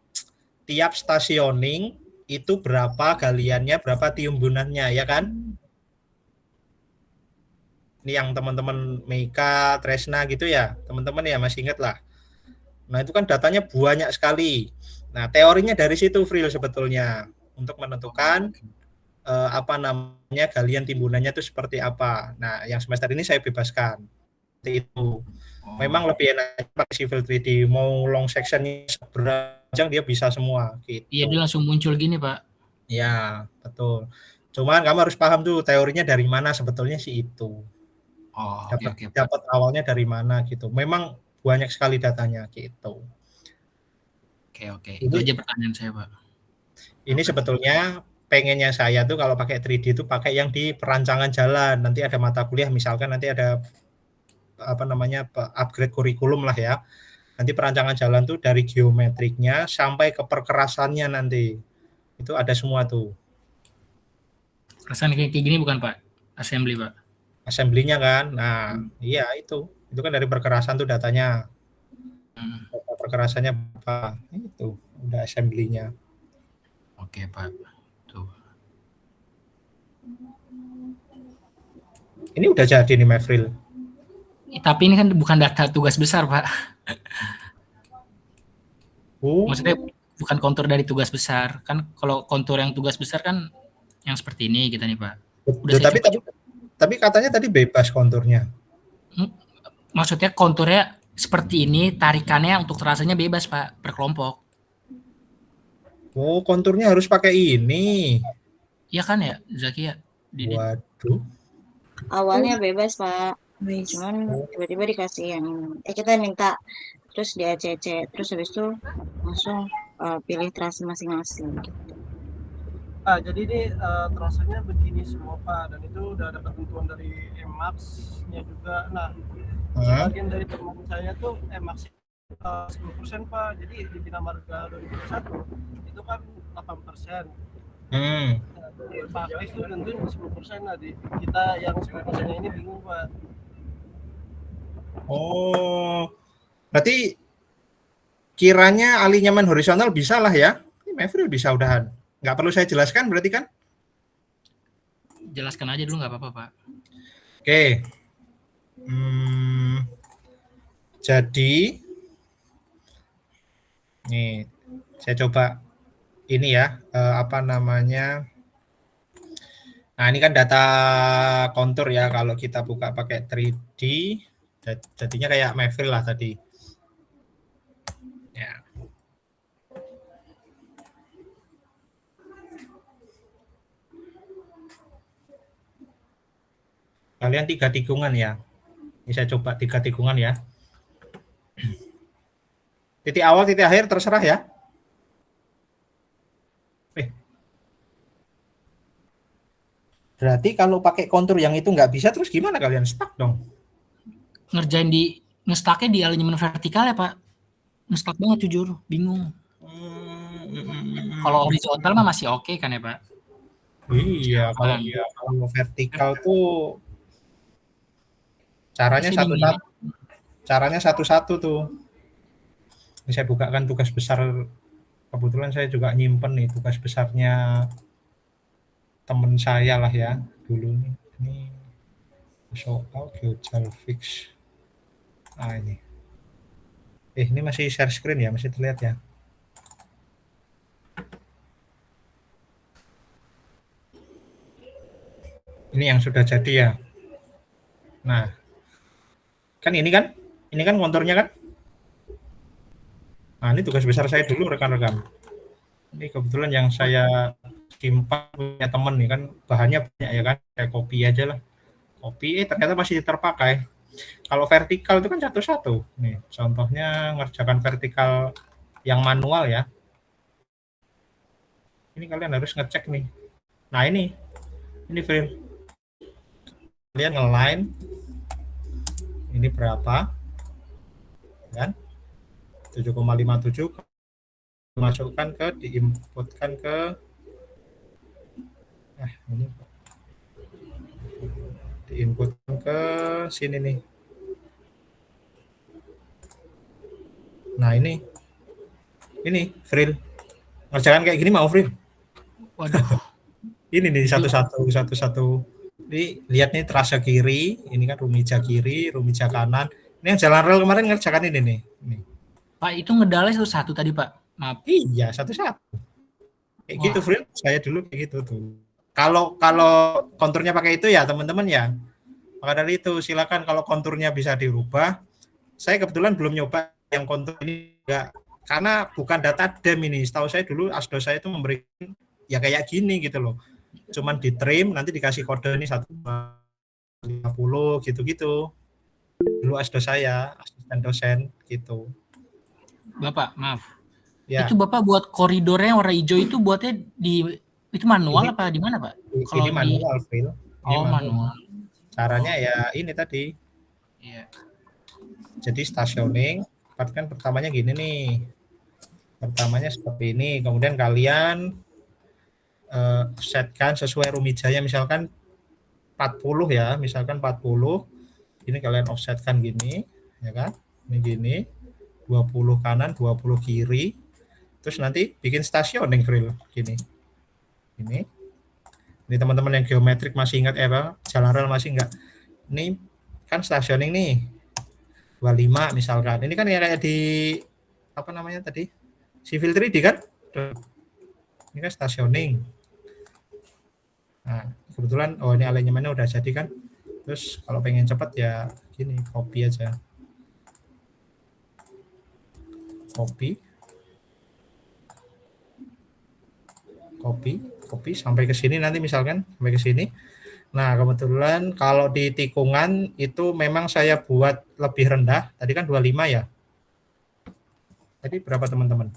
tiap stationing itu berapa galiannya, berapa tiumbunannya, ya kan? Ini yang teman-teman Meika, Tresna gitu ya, teman-teman ya masih ingat lah. Nah itu kan datanya banyak sekali. Nah teorinya dari situ Vril sebetulnya untuk menentukan galian timbunannya itu seperti apa. Nah yang semester ini saya bebaskan. Seperti itu. Memang lebih enak pakai civil 3D. Mau long sectionnya seberang dia bisa semua. Gitu. Iya dia langsung muncul gini Pak. Ya betul. Cuman kamu harus paham tuh teorinya dari mana sebetulnya sih itu. Dapat awalnya dari mana gitu. Memang banyak sekali datanya gitu. Oke. Itu aja pertanyaan saya Pak. Ini sebetulnya pengennya saya tuh kalau pakai 3D itu pakai yang di perancangan jalan. Nanti ada mata kuliah misalkan nanti ada upgrade kurikulum lah ya. Nanti perancangan jalan tuh dari geometriknya sampai ke perkerasannya nanti. Itu ada semua tuh. Perkerasan kayak gini bukan Pak? Assembly Pak? Assembly-nya kan. Nah, iya itu. Itu kan dari perkerasan tuh datanya. Data perkerasannya apa? Itu udah assembly-nya. Oke Pak. Tuh. Ini udah jadi nih Mavril. Tapi ini kan bukan data tugas besar Pak. Maksudnya bukan kontur dari tugas besar. Kan kalau kontur yang tugas besar kan yang seperti ini kita nih Pak. Tapi katanya tadi bebas konturnya. Maksudnya konturnya seperti ini, tarikannya untuk terasanya bebas Pak, per kelompok. Oh, konturnya harus pakai ini. Iya kan ya, Zakia? Waduh. Awalnya bebas Pak. Cuman tiba-tiba dikasih yang kita minta terus di ACC, terus habis itu langsung pilih terasi masing-masing gitu. Jadi ini terasanya begini semua Pak, dan itu udah ada ketentuan dari Emax-nya juga. Nah, sebagian dari teman saya tuh Emax 10% Pak, jadi di Bina Marga 2021 itu kan 8%. Pak Kris itu tentuin 10%. Nah, kita yang 10%-nya ini bingung Pak. Oh, berarti kiranya alih nyaman horizontal bisa lah ya? Mavril bisa udahan. Nggak perlu saya jelaskan berarti kan? Jelaskan aja dulu nggak apa-apa Pak. Oke. Jadi, nih saya coba ini ya, Nah ini kan data kontur ya kalau kita buka pakai 3D. Jadinya kayak Mavril lah tadi. Ya. Kalian 3 tikungan ya. Ini saya coba 3 tikungan ya. Titik awal, titik akhir terserah ya. Berarti kalau pakai kontur yang itu nggak bisa, terus gimana kalian? Stuck dong. Ngerjain ngestaknya di alignment vertikal ya Pak. Ngestak banget jujur, bingung. Kalau horizontal mah masih oke kan ya Pak? Iya, kalau vertikal tuh caranya satu-satu tuh. Ini saya bukakan tugas besar. Kebetulan saya juga nyimpen nih tugas besarnya teman saya lah ya dulu nih. Ini soal GeoGeFix. Ah ini. Ini masih share screen ya, masih terlihat ya. Ini yang sudah jadi ya. Nah, kan ini kan konturnya kan. Nah, ini tugas besar saya dulu rekan-rekan. Ini kebetulan yang saya simpan punya temen nih kan, bahannya banyak ya kan, kayak copy aja lah. Copy, ternyata masih terpakai. Kalau vertikal itu kan satu-satu. Nih, contohnya ngerjakan vertikal yang manual ya. Ini kalian harus ngecek nih. Nah ini frame. Kalian nge-line. Ini berapa? Kan? 7,57 dimasukkan ke diinputkan ke ini diinputkan ke sini nih. Nah ini Fril ngerjakan kayak gini mau Fril? Waduh. Ini nih satu-satu. Ini lihat nih terasa kiri, ini kan rumija kiri, rumija kanan. Ini yang jalan rel kemarin ngerjakan ini nih. Nih. Pak itu ngedalnya satu-satu tadi Pak. Maaf. Iya, satu-satu. Kayak gitu, Fril. Saya dulu kayak gitu tuh. Kalau konturnya pakai itu ya, teman-teman ya. Maka dari itu silakan kalau konturnya bisa dirubah. Saya kebetulan belum nyoba yang kontur ini enggak. Karena bukan data dem ini. Setahu saya dulu asdos saya itu memberikan ya kayak gini gitu loh. Cuman di trim nanti dikasih kode ini 150 gitu-gitu. Dulu asdos saya, asisten dosen gitu. Bapak, maaf. Ya. Itu Bapak buat koridornya warna hijau itu buatnya itu manual apa di mana, Pak? Ini manual, Phil. Manual. Caranya ya ini tadi. Iya. Jadi stationing, kan pertamanya gini nih. Pertamanya seperti ini, kemudian kalian setkan sesuai rumijanya misalkan 40 ya, misalkan 40. Ini kalian offsetkan gini, ya kan? Ini gini. 20 kanan, 20 kiri. Terus nanti bikin stationing grill gini. Ini teman-teman yang geometrik masih ingat jalan rel masih enggak? Ini kan stationing nih. 25 misalkan. Ini kan kayak di apa namanya tadi? Civil 3D kan? Ini kan stationing. Nah, kebetulan ini alignment-nya udah jadi kan. Terus kalau pengen cepat ya gini, copy aja. Copy sampai ke sini nanti misalkan sampai ke sini. Nah, kebetulan kalau di tikungan itu memang saya buat lebih rendah. Tadi kan 25 ya. Tadi berapa teman-teman?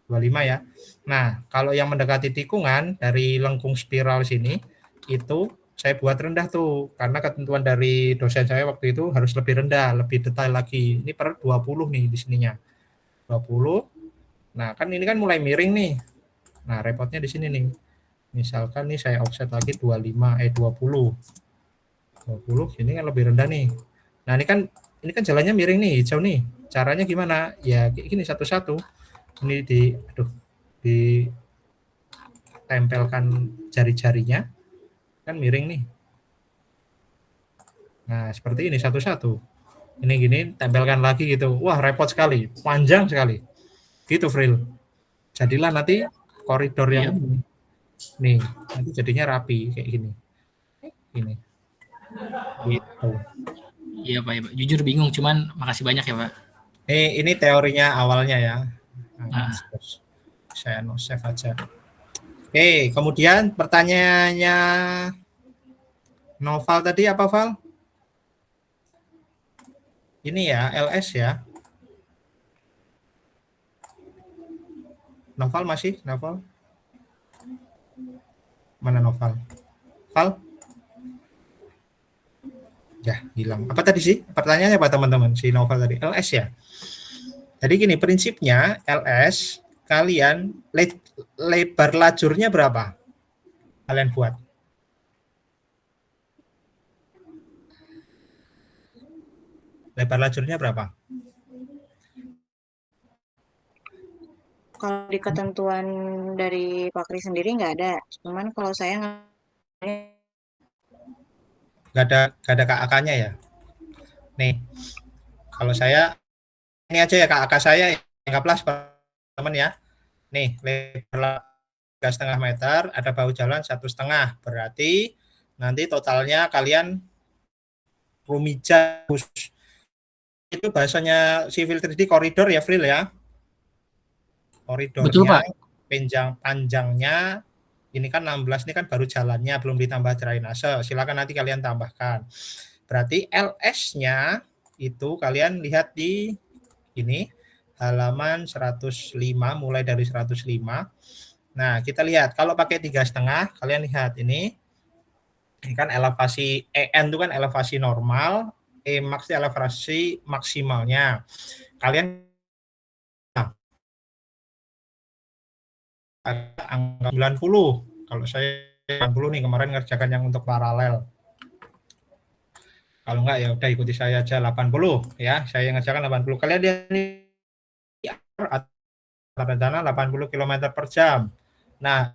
25 ya. Nah, kalau yang mendekati tikungan dari lengkung spiral sini itu saya buat rendah tuh karena ketentuan dari dosen saya waktu itu harus lebih rendah, lebih detail lagi. Ini per 20 nih di sininya. 20. Nah, kan ini kan mulai miring nih. Nah, repotnya di sini nih. Misalkan nih saya offset lagi 20. 20 ini kan lebih rendah nih. Nah, ini kan jalannya miring nih, hijau nih. Caranya gimana? Ya kayak gini satu-satu. Ini ditempelkan jari-jarinya. Kan miring nih. Nah, seperti ini satu-satu. Ini gini, tempelkan lagi gitu. Wah, repot sekali. Panjang sekali. Gitu, Fril. Jadilah nanti koridor yang nih, nanti jadinya rapi kayak gini. Ini. Gitu. Iya, Pak. Jujur bingung, cuman makasih banyak ya, Pak. Ini teorinya awalnya ya. Nah, saya save aja. Oke, kemudian pertanyaannya Novel tadi apa, Val? Ini ya, LS ya. Novel masih? Novel? Mana Novel? Val? Ya, hilang. Apa tadi sih? Pertanyaannya apa teman-teman? Si Novel tadi. LS ya? Jadi gini, prinsipnya LS, kalian lebar lajurnya berapa? Kalian buat. Lebar lajurnya berapa? Kalau di ketentuan dari Pak Kris sendiri nggak ada. Cuman kalau saya Nggak ada KAK-nya ya? Nih, kalau saya, ini aja ya KAK saya, anggaplah teman ya. Nih, lebar 3,5 meter, ada bahu jalan 1,5. Berarti nanti totalnya kalian rumija itu bahasanya civil 3D koridor ya, Fril ya. Koridornya, Betul, Pak. panjangnya ini kan 16, ini kan baru jalannya, belum ditambah drainase. Silakan nanti kalian tambahkan. Berarti LS-nya itu kalian lihat di ini halaman 105, mulai dari 105. Nah, kita lihat kalau pakai 3,5, kalian lihat ini kan elevasi EN itu kan elevasi normal, Emax itu elevasi maksimalnya. Kalian angka 90. Kalau saya 90 nih, kemarin ngerjakan yang untuk paralel. Kalau enggak ya udah ikuti saya aja 80 ya. Saya ngerjakan 80. Kalian lihat ini rencana 80 km per jam. Nah,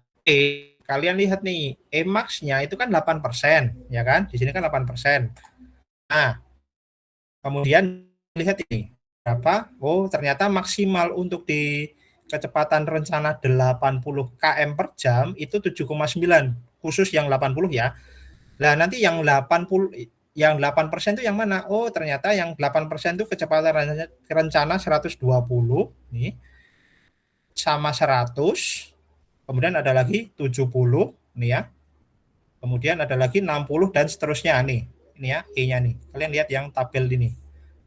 kalian lihat nih, Emax-nya itu kan 8%, ya kan? Di sini kan 8%. Nah, kemudian lihat ini, berapa? Oh, ternyata maksimal untuk di kecepatan rencana 80 km per jam itu 7,9, khusus yang 80 ya. Nah, nanti yang 80, yang 8% itu yang mana? Oh, ternyata yang 8% itu kecepatan rencana 120 nih sama 100. Kemudian ada lagi 70 nih ya. Kemudian ada lagi 60 dan seterusnya nih. Ini ya, E-nya nih. Kalian lihat yang tabel ini.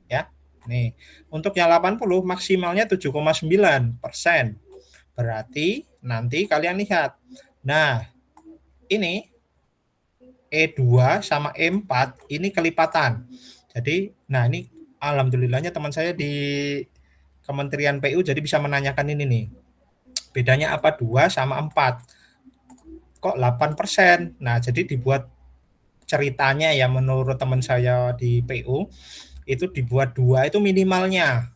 Ya. Nih, untuk yang 80 maksimalnya 7,9%. Berarti nanti kalian lihat. Nah, ini E2 sama E4 ini kelipatan. Jadi, nah ini alhamdulillahnya teman saya di Kementerian PU jadi bisa menanyakan ini nih. Bedanya apa 2 sama 4? Kok 8%? Nah, jadi dibuat ceritanya ya menurut teman saya di PU, itu dibuat 2 itu minimalnya.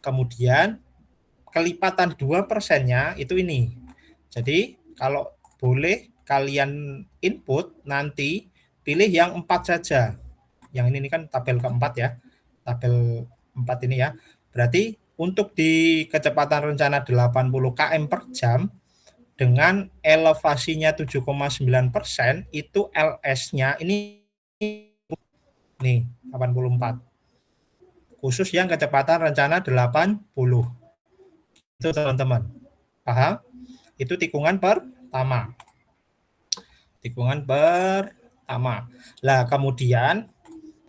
Kemudian kelipatan 2%-nya itu ini. Jadi kalau boleh kalian input nanti pilih yang 4 saja. Yang ini kan tabel keempat ya. Tabel 4 ini ya. Berarti untuk di kecepatan rencana 80 km per jam dengan elevasinya 7,9% itu LS-nya ini nih 84. Khusus yang kecepatan rencana 80. Itu teman-teman. Paham? Itu tikungan pertama. Tikungan pertama. Lah kemudian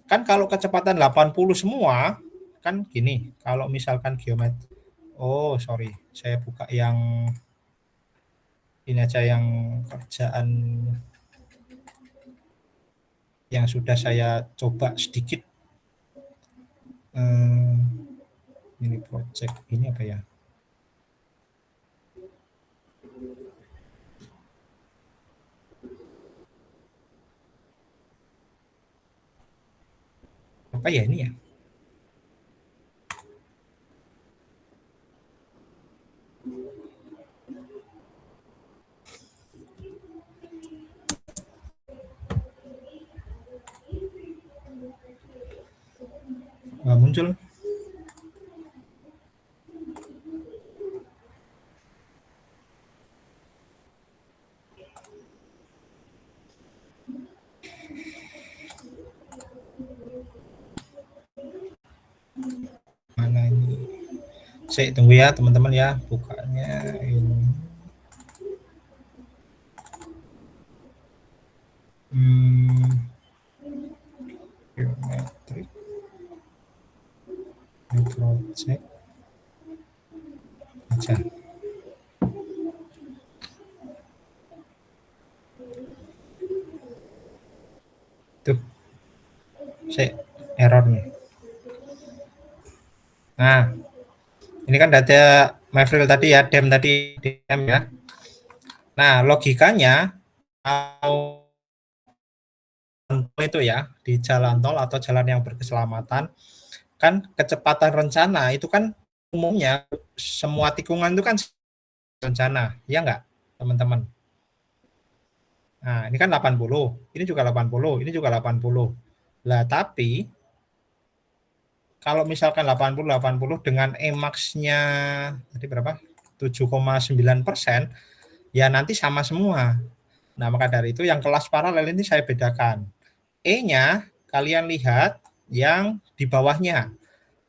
kan kalau kecepatan 80 semua kan gini, kalau misalkan geometri. Oh, sorry. Saya buka yang ini aja yang kerjaan yang sudah saya coba sedikit. Ini project ini apa ya? Apa ya ini ya? Nggak muncul. Mana ini? Saya tunggu ya teman-teman ya, bukanya ini. project aja. Tuh, error nih. Nah, ini kan data Mavril tadi ya, dem tadi, dem ya. Nah, logikanya kalau itu ya di jalan tol atau jalan yang berkeselamatan, kan kecepatan rencana itu kan umumnya semua tikungan itu kan rencana, ya enggak, teman-teman? Nah, ini kan 80, ini juga 80, ini juga 80. Lah, tapi kalau misalkan 80 dengan Emax-nya tadi berapa? 7,9%, ya nanti sama semua. Nah, maka dari itu yang kelas paralel ini saya bedakan. E-nya kalian lihat yang di bawahnya.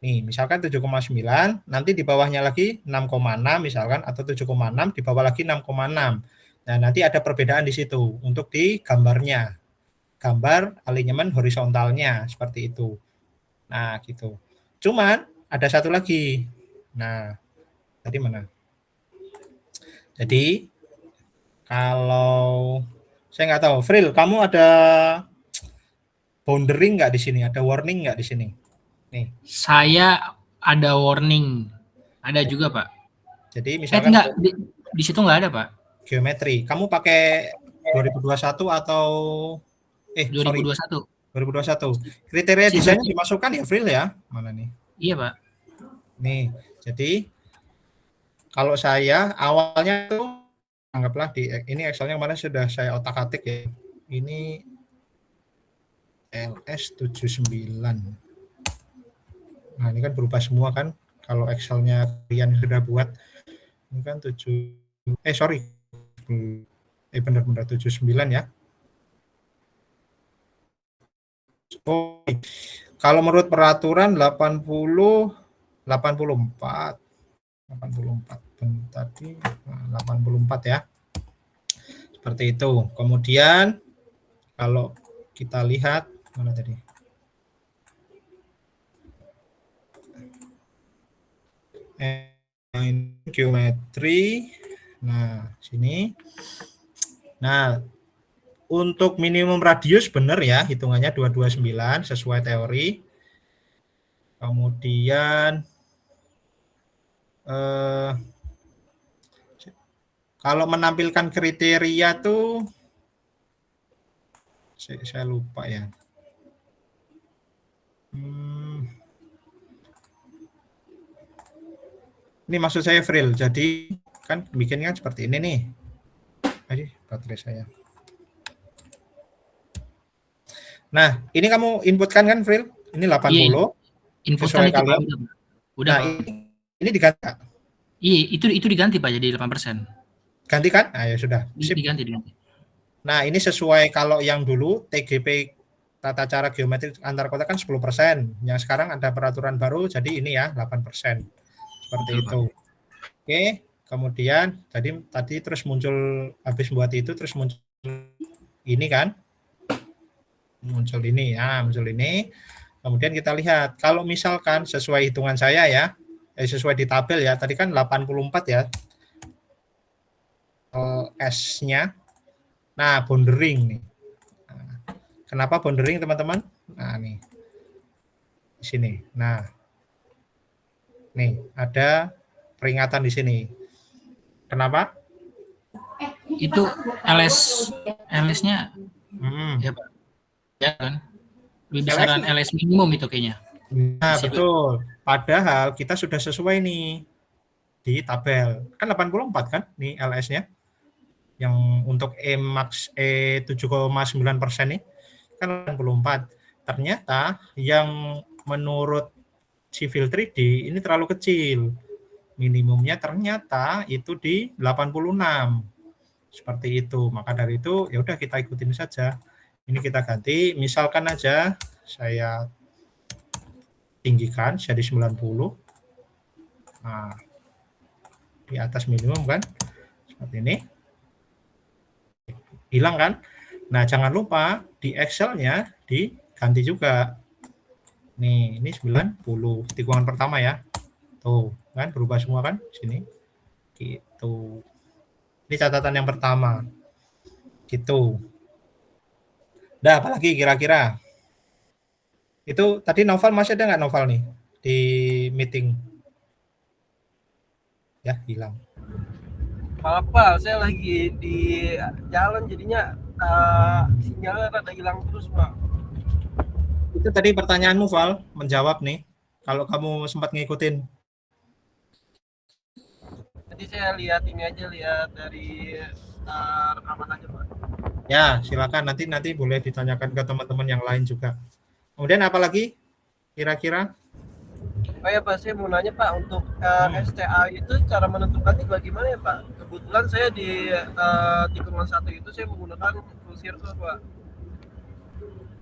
Nih, misalkan 7,9, nanti di bawahnya lagi 6,6 misalkan, atau 7,6, di bawah lagi 6,6. Nah, nanti ada perbedaan di situ untuk di gambarnya. Gambar alinyemen horizontalnya seperti itu. Nah, gitu. Cuman ada satu lagi. Nah, tadi mana? Jadi kalau saya nggak tahu, Fril, kamu ada boundary nggak di sini? Ada warning nggak di sini? Nih. Saya ada warning. Ada juga, Pak. Jadi misalkan enggak, di situ nggak ada, Pak. Geometri. Kamu pakai 2021 atau 2021. 2021. Kriteria desainnya dimasukkan ya, Fril ya? Mana nih? Iya, Pak. Nih, jadi kalau saya awalnya tuh anggaplah di ini Excel-nya kemarin sudah saya otak-atik ya. Ini LS79. Nah, ini kan berubah semua kan kalau Excel-nya kalian sudah buat. Ini kan 79 ya. Oh, kalau menurut peraturan 84 tadi 84 ya. Seperti itu. Kemudian kalau kita lihat mana tadi? Geometri. Nah, sini. Nah, untuk minimum radius benar ya, hitungannya 229 sesuai teori. Kemudian kalau menampilkan kriteria tuh saya lupa ya. Ini maksud saya Fril. Jadi kan bikinnya seperti ini nih. Aduh, baterai saya. Nah, ini kamu inputkan kan, Fril? Ini 80. Iya, inputkan itu, Pak. Udah. Nah, ini diganti. Iya, itu diganti, Pak, jadi 8%. Ganti kan? Nah, ya sudah. Sip. Diganti. Nah, ini sesuai kalau yang dulu TGP tata cara geometri antar kota kan 10%. Yang sekarang ada peraturan baru, jadi ini ya 8%. Seperti itu. Oke, kemudian tadi terus muncul habis buat itu terus muncul ini kan? Muncul ini ya, muncul ini. Kemudian kita lihat kalau misalkan sesuai hitungan saya ya, sesuai di tabel ya, tadi kan 84 ya. S-nya. Nah, boundary nih. Nah, kenapa boundary, teman-teman? Nah, nih. Di sini. Nah. Nih, ada peringatan di sini. Kenapa? Itu LS-nya ya, Pak. Ya kan? Lebih besaran LS minimum itu kayaknya. Nah, betul. Padahal kita sudah sesuai nih di tabel. Kan 84 kan nih LS-nya. Yang untuk Emax 7,9% nih kan 84. Ternyata yang menurut Civil 3D ini terlalu kecil. Minimumnya ternyata itu di 86. Seperti itu. Maka dari itu ya udah kita ikutin saja. Ini kita ganti, misalkan aja saya tinggikan jadi 90. Nah, di atas minimum kan. Seperti ini. Hilang kan? Nah, jangan lupa di Excel-nya diganti juga. Nih, ini 90. Tikungan pertama ya. Tuh, kan berubah semua kan sini. Gitu. Ini catatan yang pertama. Gitu. Nah, apalagi kira-kira? Itu tadi Noval masih ada nggak Noval nih di meeting? Ya, hilang. Maaf Pak, saya lagi di jalan jadinya sinyalnya rada hilang terus Pak. Itu tadi pertanyaanmu Val, menjawab nih. Kalau kamu sempat ngikutin. Jadi saya lihat ini aja, lihat dari rekaman aja Pak. Ya, silakan nanti boleh ditanyakan ke teman-teman yang lain juga. Kemudian apa lagi? Kira-kira? Oh ya Pak, saya mau nanya Pak, untuk STA itu cara menentukannya bagaimana ya Pak? Kebetulan saya di tikungan 1 itu saya menggunakan full circle Pak.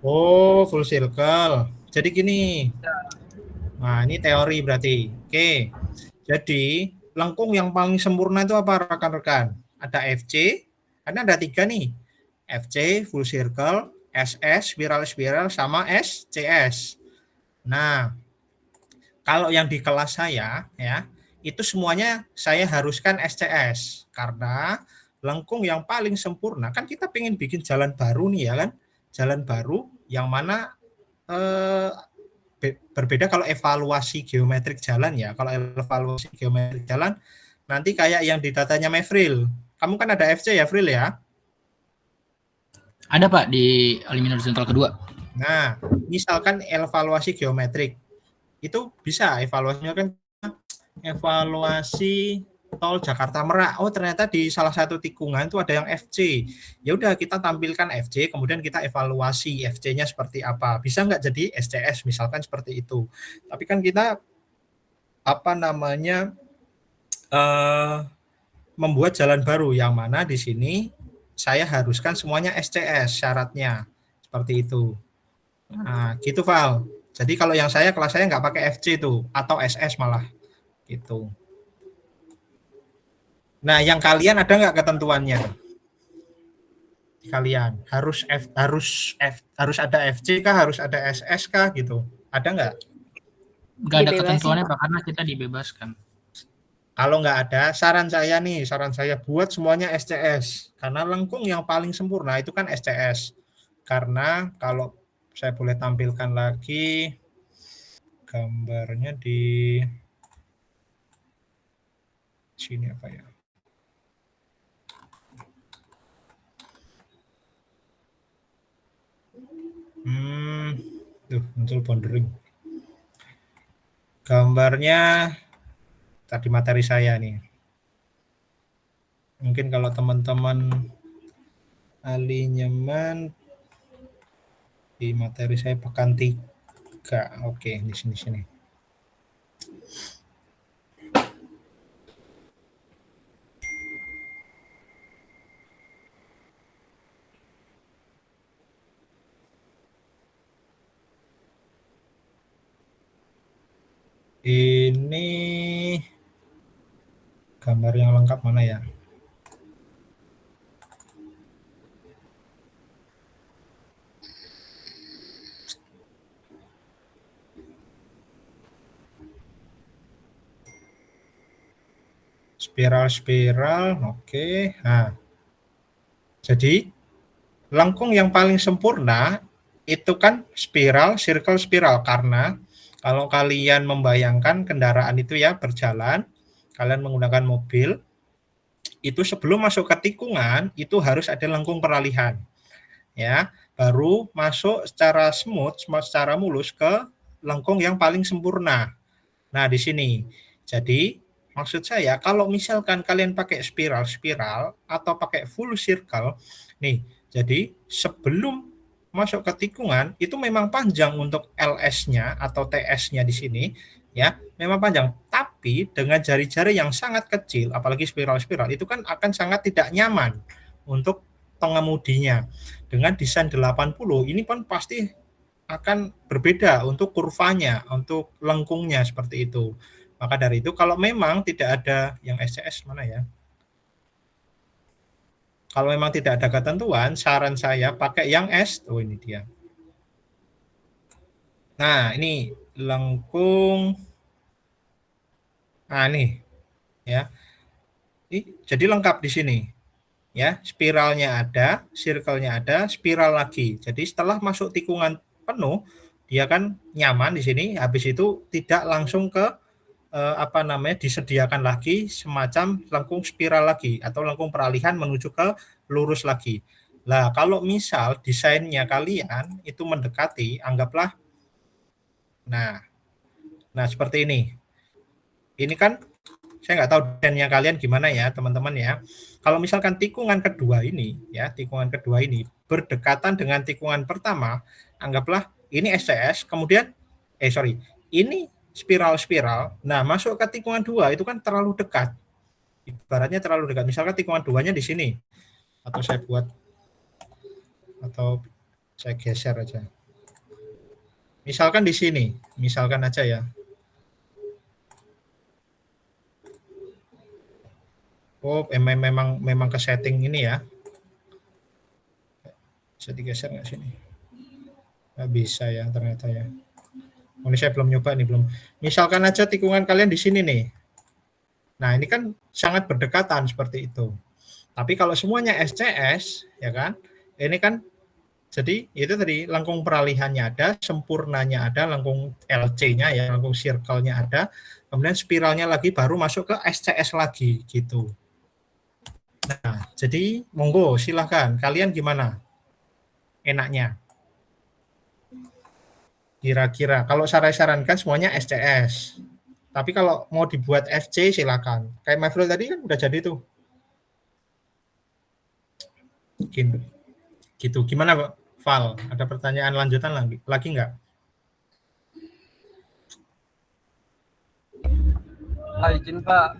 Oh, full circle. Jadi gini. Ya. Nah, ini teori berarti. Oke. Jadi, lengkung yang paling sempurna itu apa rekan-rekan? Ada FC, karena ada 3 nih. FC, full circle, SS, spiral-spiral, sama SCS. Nah, kalau yang di kelas saya, ya, itu semuanya saya haruskan SCS. Karena lengkung yang paling sempurna, kan kita pengen bikin jalan baru nih ya kan? Jalan baru yang mana berbeda kalau evaluasi geometrik jalan ya. Kalau evaluasi geometrik jalan, nanti kayak yang di datanya Mevril. Kamu kan ada FC ya, Vril ya? Ada Pak di alumin horizontal kedua. Nah, misalkan evaluasi geometrik, itu bisa evaluasinya kan evaluasi tol Jakarta Merak. Oh, ternyata di salah satu tikungan itu ada yang FC. Ya udah kita tampilkan FC, kemudian kita evaluasi FC-nya seperti apa. Bisa nggak jadi SCS misalkan seperti itu. Tapi kan kita membuat jalan baru yang mana di sini saya haruskan semuanya SCS syaratnya seperti itu. Nah, gitu Val. Jadi kalau yang kelas saya nggak pakai FC itu atau SS malah gitu. Nah, yang kalian ada nggak ketentuannya? Kalian harus ada FC kah, harus ada SS kah gitu? Ada nggak? Nggak ada ketentuannya Pak, karena kita dibebaskan. Kalau nggak ada, saran saya buat semuanya SCS. Karena lengkung yang paling sempurna itu kan SCS. Karena kalau saya boleh tampilkan lagi gambarnya di sini apa ya? Muncul boundary. Gambarnya tadi materi saya nih. Mungkin kalau teman-teman ahli nyaman di materi saya pekan 3. Oke, di sini. Ini gambar yang lengkap mana ya? Spiral, oke. Nah, jadi lengkung yang paling sempurna itu kan spiral, circle, spiral. Karena kalau kalian membayangkan kendaraan itu ya berjalan, kalian menggunakan mobil, itu sebelum masuk ke tikungan, itu harus ada lengkung peralihan. Ya, baru masuk secara smooth, secara mulus ke lengkung yang paling sempurna. Nah, di sini. Jadi, maksud saya kalau misalkan kalian pakai spiral atau pakai full circle, nih, jadi sebelum masuk ke tikungan itu memang panjang untuk LS-nya atau TS-nya di sini, ya, memang panjang. Tapi dengan jari-jari yang sangat kecil, apalagi spiral itu kan akan sangat tidak nyaman untuk pengemudinya. Dengan desain 80 ini kan pasti akan berbeda untuk kurvanya, untuk lengkungnya seperti itu. Maka dari itu kalau memang tidak ada yang SCS mana ya? Kalau memang tidak ada ketentuan, saran saya pakai yang S. Oh, ini dia. Nah, ini lengkung. Nah, ini ya. Jadi lengkap di sini. Ya, spiralnya ada, circle-nya ada, spiral lagi. Jadi setelah masuk tikungan penuh, dia kan nyaman di sini. Habis itu tidak langsung ke disediakan lagi semacam lengkung spiral lagi atau lengkung peralihan menuju ke lurus lagi. Nah, kalau misal desainnya kalian itu mendekati, anggaplah, nah seperti ini. Ini kan saya nggak tahu desainnya kalian gimana ya teman-teman ya. Kalau misalkan tikungan kedua ini berdekatan dengan tikungan pertama, anggaplah ini SCS, kemudian ini spiral-spiral. Nah, masuk ke tikungan 2 itu kan terlalu dekat. Ibaratnya terlalu dekat. Misalkan tikungan 2-nya di sini. Atau saya geser aja. Misalkan di sini, misalkan aja ya. Oh, memang ke setting ini ya. Bisa digeser nggak sini? Nggak bisa ya ternyata ya. Oh, ini saya belum nyoba nih, belum. Misalkan aja tikungan kalian di sini nih. Nah, ini kan sangat berdekatan seperti itu. Tapi kalau semuanya SCS, ya kan? Ini kan jadi itu tadi lengkung peralihannya ada, sempurnanya ada, lengkung LC-nya ya, lengkung circle-nya ada, kemudian spiralnya lagi baru masuk ke SCS lagi gitu. Nah, jadi monggo silahkan. Kalian gimana? Enaknya? Kira-kira. Kalau saya sarankan semuanya SCS. Tapi kalau mau dibuat FC silakan. Kayak Mafrul tadi kan udah jadi tuh. Gitu. Gimana, Val? Ada pertanyaan lanjutan lagi nggak? Izin Pak.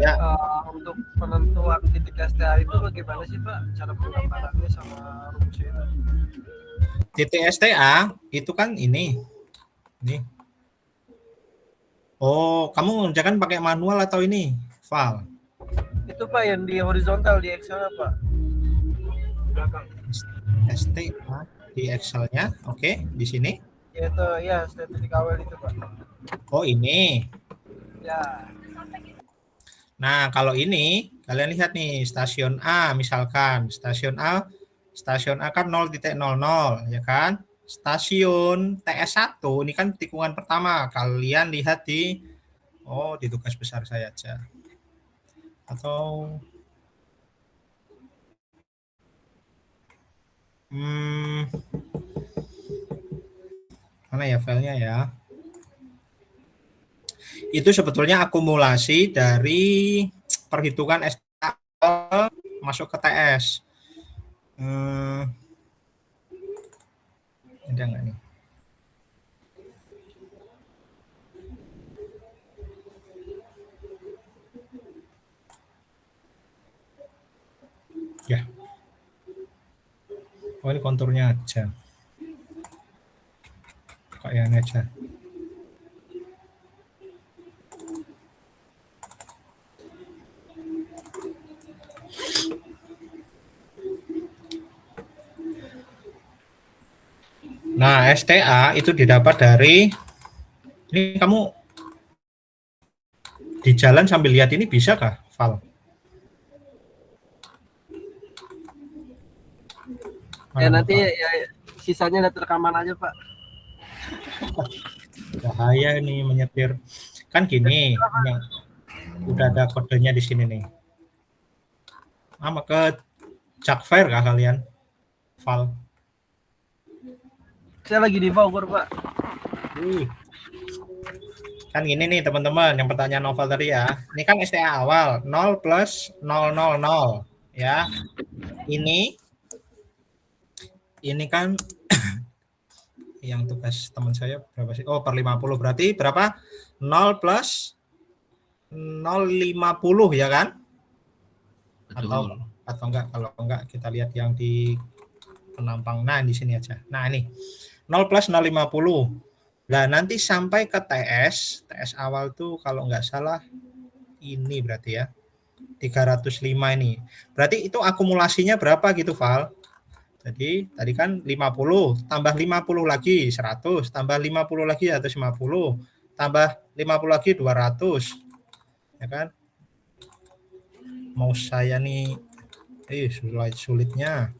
Ya. Untuk penentuan titik STA itu bagaimana sih Pak? Cara penggambarannya sama rumusnya itu? Titik STA itu kan ini. Oh, kamu ngerjakan pakai manual atau ini, Val? Itu Pak yang di horizontal di Excel Pak. STA di Excel-nya, oke, di sini. Itu ya titik awal itu Pak. Oh, ini. Ya. Nah, kalau ini kalian lihat nih stasiun A misalkan, stasiun A kan 0.00 ya kan? Stasiun TS1 ini kan tikungan pertama. Kalian lihat di tugas besar saya aja. Atau mana ya filenya ya? Itu sebetulnya akumulasi dari perhitungan STA masuk ke TS. Ada nggak nih? Ya. Oh, ini konturnya aja. Kayaknya aja. Nah, STA itu didapat dari, ini kamu di jalan sambil lihat ini bisa kah, Val? Ya nanti ya sisanya lihat rekaman aja Pak. Bahaya ini menyetir. Kan gini, udah ada kodenya di sini nih. Sama ke Jakfair kah kalian, Val? Saya lagi di Bogor, Pak. Kan gini nih teman-teman, yang pertanyaan Novel tadi ya. Ini kan STA awal, 0 plus 000 ya. Ini kan yang tugas teman saya berapa sih? Oh, per 50 berarti berapa? 0 plus 0,50 ya kan? Betul. Atau enggak, kalau enggak kita lihat yang di penampang. Nah, di sini aja. Nah, ini 0 plus 0,50. Nah, nanti sampai ke TS awal tuh kalau enggak salah ini berarti ya. 305 ini. Berarti itu akumulasinya berapa gitu, Val? Jadi tadi kan 50, tambah 50 lagi 100, tambah 50 lagi 150, tambah 50 lagi 200. Ya kan? Mau saya nih sulitnya.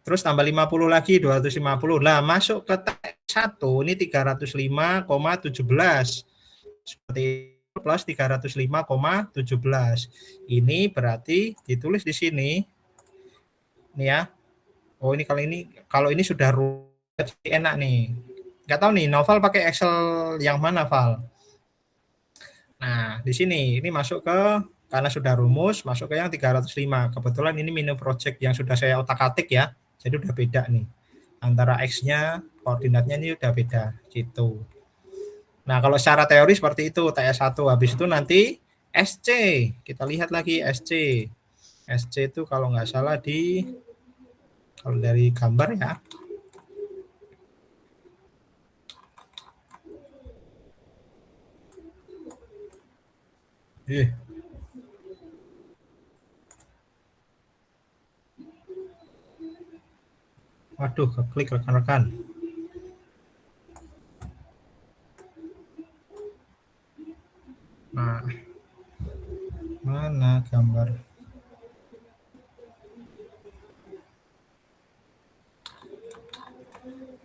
Terus tambah 50 lagi 250. Lah masuk ke T1 ini 305,17. Seperti plus 305,17. Ini berarti ditulis di sini. Nih ya. Oh ini kalau ini sudah enak nih. Nggak tahu nih Noval pakai Excel yang mana, Val? Nah, di sini ini masuk ke karena sudah rumus masuk ke yang 305. Kebetulan ini mini project yang sudah saya otak-atik ya. Jadi udah beda nih. Antara X-nya, koordinatnya ini udah beda gitu. Nah, kalau secara teori seperti itu, TS1. Habis itu nanti SC. Kita lihat lagi SC. SC itu kalau nggak salah kalau dari gambar ya. Waduh, keklik rekan-rekan. Nah, mana gambar?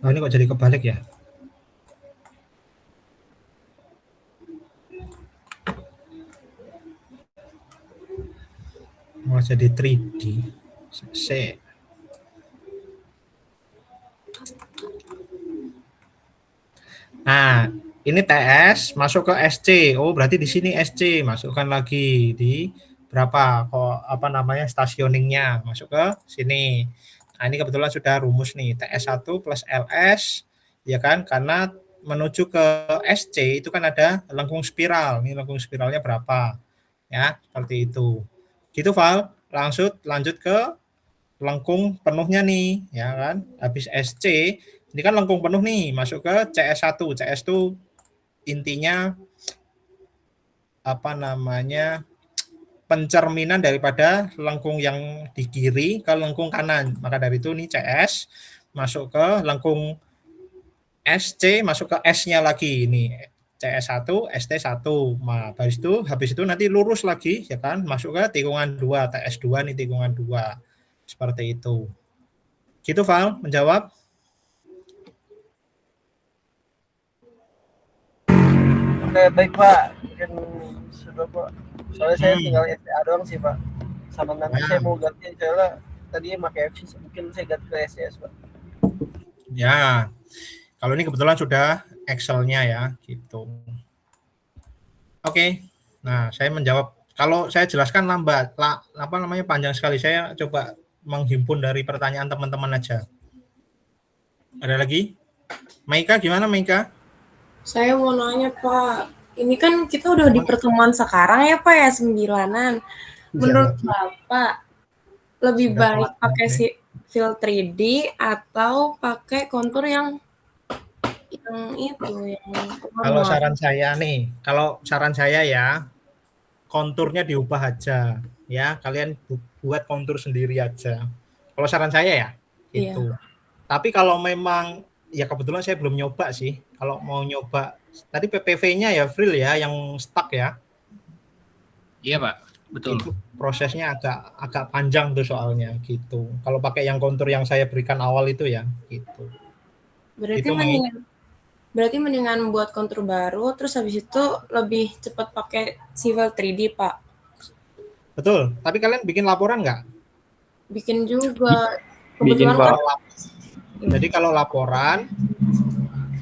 Oh, ini kok jadi kebalik ya? Mau jadi 3D. C. Nah, ini TS masuk ke SC. Oh, berarti di sini SC, masukkan lagi di berapa stationingnya, masuk ke sini. Nah, ini kebetulan sudah rumus nih, TS1 plus LS, ya kan? Karena menuju ke SC itu kan ada lengkung spiral. Ini lengkung spiralnya berapa? Ya, seperti itu. Gitu, Val. Lanjut ke lengkung penuhnya nih, ya kan? Habis SC, ini kan lengkung penuh nih, masuk ke CS1. CS itu intinya pencerminan daripada lengkung yang di kiri ke lengkung kanan. Maka dari itu ini CS masuk ke lengkung SC, masuk ke S-nya lagi ini CS1, ST1. Nah, habis itu nanti lurus lagi ya kan, masuk ke tikungan 2, TS2 nih tikungan 2. Seperti itu. Gitu, Val, menjawab? Oke, baik Pak. Mungkin sudah Pak. Soalnya saya tinggal STA doang sih Pak. Sama nanti saya mau ganti soalnya tadi pakai FC, mungkin saya ganti ke SCS Pak. Ya, kalau ini kebetulan sudah Excel-nya ya, gitu. Oke, nah saya menjawab. Kalau saya jelaskan lambat, panjang sekali. Saya coba menghimpun dari pertanyaan teman-teman aja. Ada lagi? Maika, gimana Maika? Saya mau nanya Pak, ini kan kita udah di pertemuan sekarang ya Pak ya, 9-an. Menurut Bapak, lebih baik pakai civil 3D atau pakai kontur yang kalau saran saya ya, konturnya diubah aja ya, kalian buat kontur sendiri aja. Kalau saran saya ya, gitu. Iya. Tapi kalau memang ya kebetulan saya belum nyoba sih. Kalau mau nyoba, tadi PPV-nya ya Frill ya, yang stuck ya. Iya Pak, betul. Itu prosesnya agak panjang tuh soalnya gitu. Kalau pakai yang kontur yang saya berikan awal itu ya, gitu. Berarti mendingan buat kontur baru, terus habis itu lebih cepat pakai civil 3D, Pak. Betul. Tapi kalian bikin laporan nggak? Bikin juga. Bikin Pak. Jadi kalau laporan,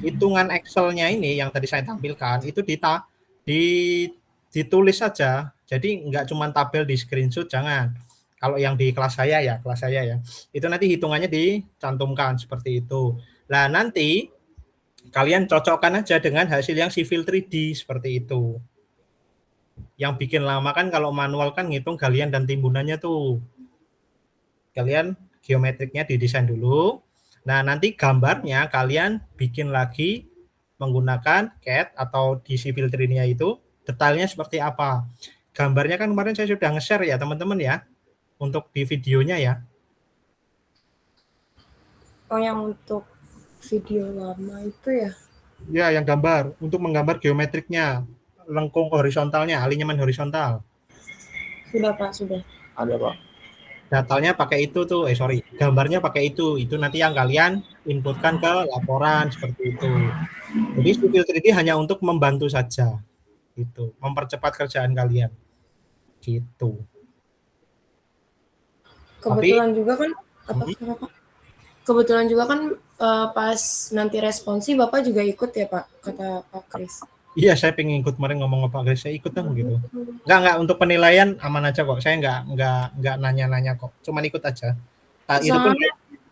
hitungan Excel-nya ini yang tadi saya tampilkan, itu ditulis saja. Jadi nggak cuma tabel di screenshot, jangan. Kalau yang di kelas saya ya, itu nanti hitungannya dicantumkan seperti itu. Nah, nanti kalian cocokkan aja dengan hasil yang civil 3D seperti itu. Yang bikin lama kan kalau manual kan ngitung galian dan timbunannya tuh. Kalian geometriknya didesain dulu. Nah, nanti gambarnya kalian bikin lagi menggunakan CAD atau di civil 3D-nya itu detailnya seperti apa. Gambarnya kan kemarin saya sudah nge-share ya teman-teman ya, untuk di videonya ya. Oh, yang untuk video lama itu ya? Ya, yang gambar untuk menggambar geometriknya, lengkung horizontalnya, alinyemen horizontal. Sudah Pak, sudah. Ada Pak. Datanya pakai itu tuh, gambarnya pakai itu nanti yang kalian inputkan ke laporan seperti itu. Jadi Civil 3D hanya untuk membantu saja, gitu, mempercepat kerjaan kalian, gitu. Kebetulan juga kan kebetulan juga kan pas nanti responsi Bapak juga ikut ya Pak, kata Pak Kris. Iya, saya pengen ikut kemarin ngomong ke Pak Kris, saya ikut dong gitu. Enggak, untuk penilaian aman aja kok. Saya enggak nanya-nanya kok. Cuman ikut aja. Nah, itu pun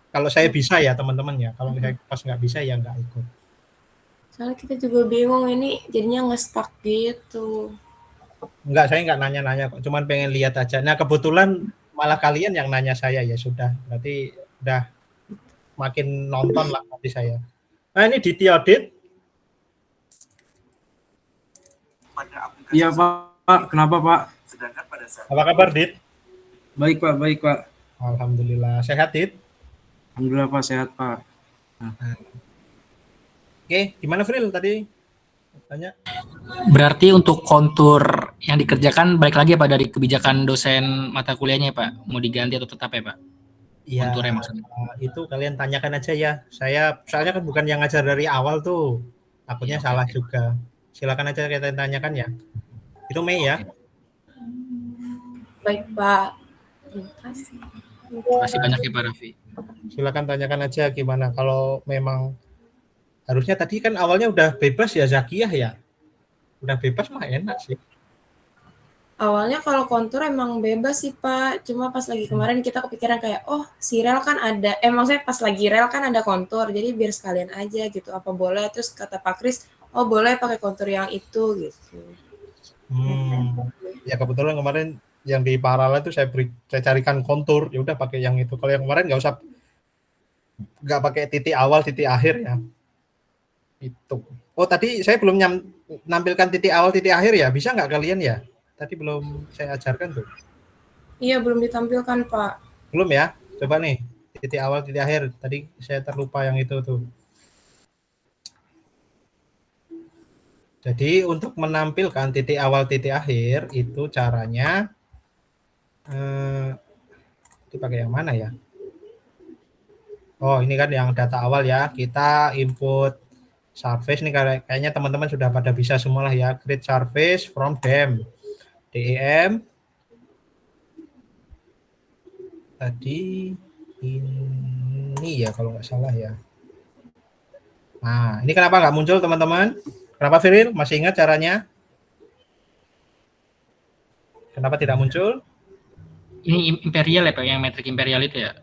kalau saya bisa ya teman-teman ya. Kalau saya pas nggak bisa ya nggak ikut. Soalnya kita juga bingung ini jadinya nge-stuck gitu. Enggak, saya enggak nanya-nanya kok. Cuman pengen lihat aja. Nah, kebetulan malah kalian yang nanya saya, ya sudah. Berarti udah makin nonton lah nanti saya. Nah, ini Diti Audit. Iya Pak, kenapa Pak? Apa kabar, Dit? Baik Pak, baik Pak. Alhamdulillah. Sehat, Dit? Alhamdulillah Pak, sehat Pak. Oke, gimana Fril tadi? Tanya. Berarti untuk kontur yang dikerjakan balik lagi Pak dari kebijakan dosen mata kuliahnya Pak, mau diganti atau tetap ya Pak? Iya, konturnya maksudnya. Itu kalian tanyakan aja ya. Saya soalnya kan bukan yang ngajar dari awal tuh. Takutnya salah juga. Silakan aja kita tanyakan ya. Itu Mei ya. Baik Pak. Terima kasih. Terima kasih banyak ya Pak Raffi. Silakan tanyakan aja gimana kalau memang harusnya tadi kan awalnya udah bebas ya Zakiyah ya. Udah bebas mah enak sih. Awalnya kalau kontur emang bebas sih Pak, cuma pas lagi kemarin kita kepikiran kayak, oh si rel kan ada, maksudnya pas lagi rel kan ada kontur, jadi biar sekalian aja gitu, apa boleh, terus kata Pak Kris, oh boleh pakai kontur yang itu gitu. Ya kebetulan kemarin yang di paralel itu saya carikan kontur, ya udah pakai yang itu. Kalau yang kemarin nggak pakai titik awal, titik akhir ya. Itu. Oh tadi saya belum nampilkan titik awal, titik akhir ya, bisa nggak kalian ya? Tadi belum saya ajarkan tuh. Iya, belum ditampilkan, Pak. Belum ya? Coba nih, titik awal, titik akhir. Tadi saya terlupa yang itu tuh. Jadi untuk menampilkan titik awal, titik akhir, itu caranya, itu pakai yang mana ya? Oh, ini kan yang data awal ya. Kita input surface nih, kayaknya teman-teman sudah pada bisa semua lah ya. Create surface from DEM. DEM tadi ini ya kalau nggak salah ya. Nah, ini kenapa nggak muncul teman-teman? Kenapa Firil? Masih ingat caranya? Kenapa tidak muncul? Ini imperial ya Pak, yang metrik imperial itu ya?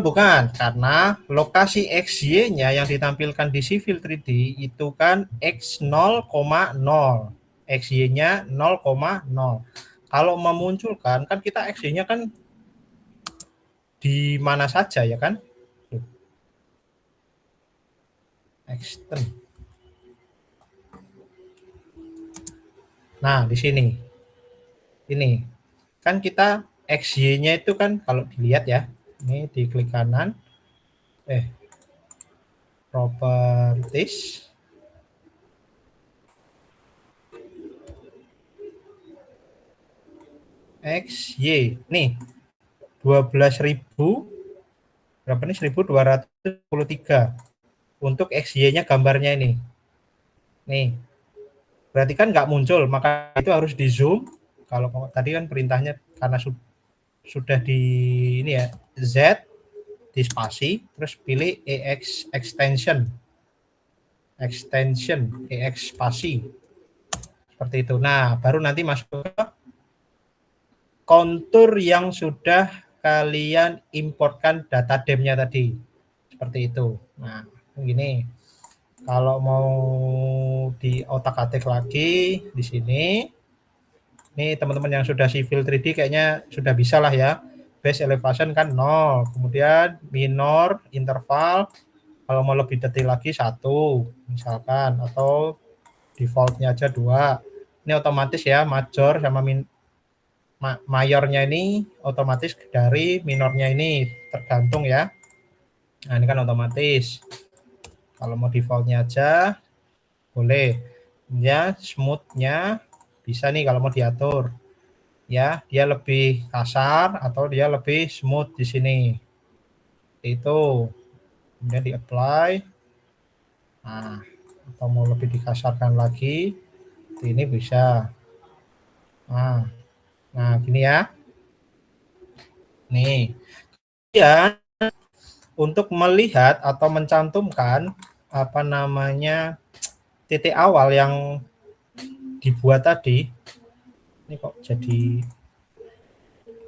Bukan, karena lokasi XY-nya yang ditampilkan di Civil 3D itu kan X 0,0. XY-nya 0,0. Kalau memunculkan, kan kita XY-nya kan di mana saja ya kan? Extend. Nah, di sini. Ini. Kan kita XY-nya itu kan kalau dilihat ya, ini diklik kanan. Properties. XY. Nih. 12.000 berapa nih? 1223 untuk XY-nya gambarnya ini. Nih. Berarti kan nggak muncul, maka itu harus di zoom. Kalau tadi kan perintahnya karena sudah di ini ya, Z di spasi, terus pilih EX extension EX spasi. Seperti itu. Nah, baru nanti masuk ke kontur yang sudah kalian importkan data DEM-nya tadi. Seperti itu. Nah, begini. Kalau mau di otak-atik lagi di sini. Ini teman-teman yang sudah Civil 3D kayaknya sudah bisa lah ya. Base elevation kan 0. Kemudian minor, interval. Kalau mau lebih detail lagi 1 misalkan. Atau defaultnya aja 2. Ini otomatis ya, major sama mayornya ini otomatis dari minornya ini tergantung ya. Nah, ini kan otomatis. Kalau mau defaultnya aja, boleh. Ya, smooth-nya bisa nih kalau mau diatur. Ya, dia lebih kasar atau dia lebih smooth di sini. Itu. Kemudian di-apply. Nah, atau mau lebih dikasarkan lagi, ini bisa. Nah, gini ya. Nih. Ya, untuk melihat atau mencantumkan apa namanya titik awal yang dibuat tadi, ini kok jadi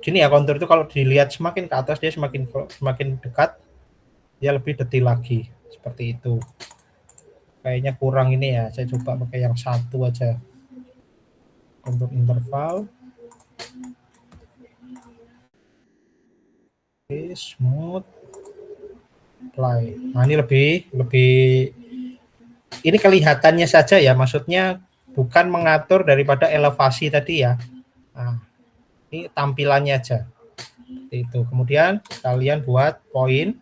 gini ya, kontur itu kalau dilihat semakin ke atas dia semakin dekat, dia lebih detil lagi, seperti itu. Kayaknya kurang ini ya, saya coba pakai yang satu aja. Kontur interval. Oke, smooth. Apply. Nah, ini lebih ini kelihatannya saja ya, maksudnya bukan mengatur daripada elevasi tadi ya. Nah, ini tampilannya aja. Seperti itu. Kemudian kalian buat poin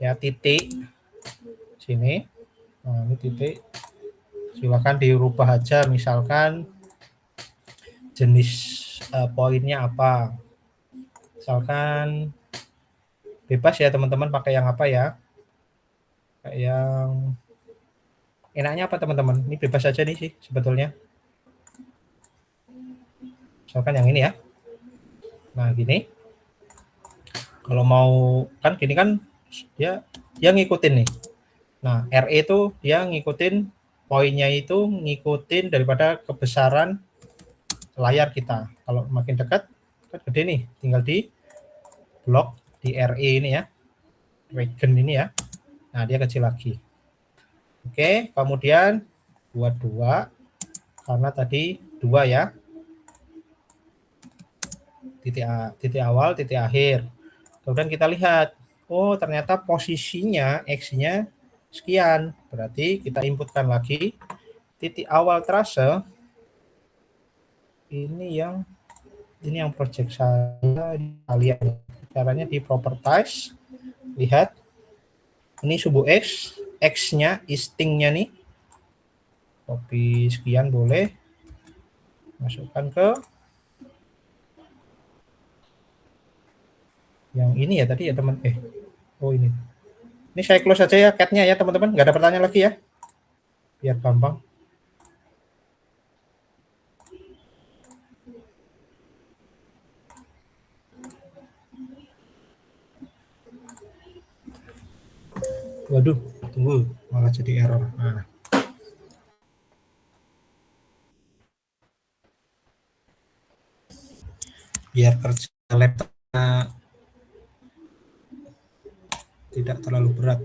ya, titik sini. Nah, ini titik. Silakan dirubah aja, misalkan jenis poinnya apa. Misalkan bebas ya teman-teman pakai yang apa ya. Kayak yang enaknya apa teman-teman? Ini bebas aja nih sih sebetulnya. Misalkan yang ini ya. Nah, gini. Kalau mau kan gini kan dia ngikutin nih. Nah, RE itu dia ngikutin poinnya, itu ngikutin daripada kebesaran layar kita. Kalau makin dekat kan gede nih, tinggal di blok di RE ini ya. Regen ini ya. Nah, dia kecil lagi. Oke, kemudian buat 2 karena tadi 2 ya. Titik awal, titik akhir. Kemudian kita lihat, oh ternyata posisinya X-nya sekian. Berarti kita inputkan lagi titik awal trase. Ini yang project saya kalian. Caranya di properties. Lihat. Ini subuh X, X-nya, istingnya nih. Copy sekian boleh. Masukkan ke yang ini ya tadi ya teman. Oh ini. Ini saya close aja ya cat-nya ya teman-teman. Nggak ada pertanyaan lagi ya. Biar gampang. Waduh, tunggu. Malah jadi error. Nah. Biar kerja laptopnya tidak terlalu berat.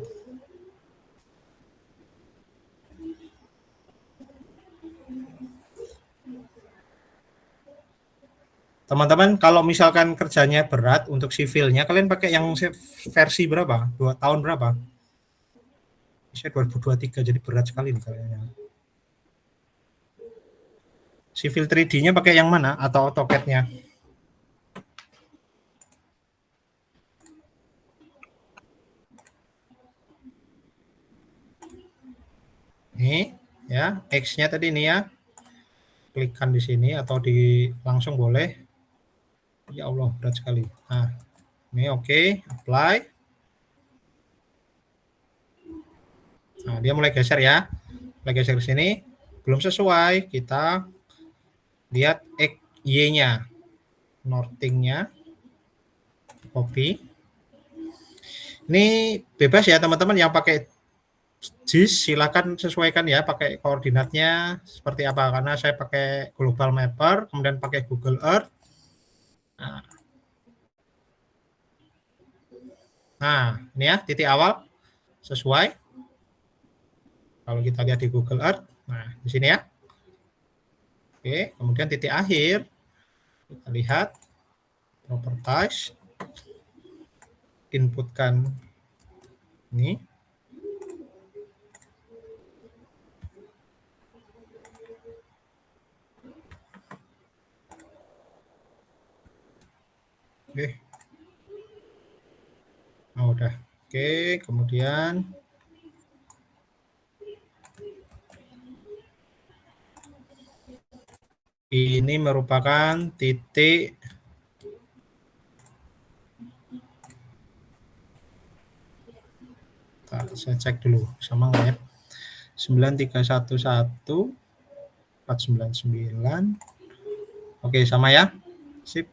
Teman-teman, kalau misalkan kerjanya berat untuk sivilnya, kalian pakai yang versi berapa? 2 tahun berapa? Saya 2023, jadi berat sekali nih kayaknya. Civil 3D-nya pakai yang mana? Atau AutoCAD-nya? Nih, ya, X-nya tadi nih ya. Klikkan di sini atau di langsung boleh. Ya Allah, berat sekali. Nah, ini oke, apply. Nah, dia mulai geser ya. Mulai geser ke sini. Belum sesuai, kita lihat Y-nya. Northing-nya. Copy. Ini bebas ya teman-teman yang pakai JIS, silakan sesuaikan ya pakai koordinatnya seperti apa, karena saya pakai Global Mapper, kemudian pakai Google Earth. Nah, ini ya titik awal sesuai. Kalau kita lihat di Google Earth, nah di sini ya. Oke, kemudian titik akhir kita lihat properties, inputkan ini. Oke. Oh, udah. Oke, kemudian ini merupakan titik saya cek dulu sama nggak ya. 9311 499. Oke, sama ya. Sip.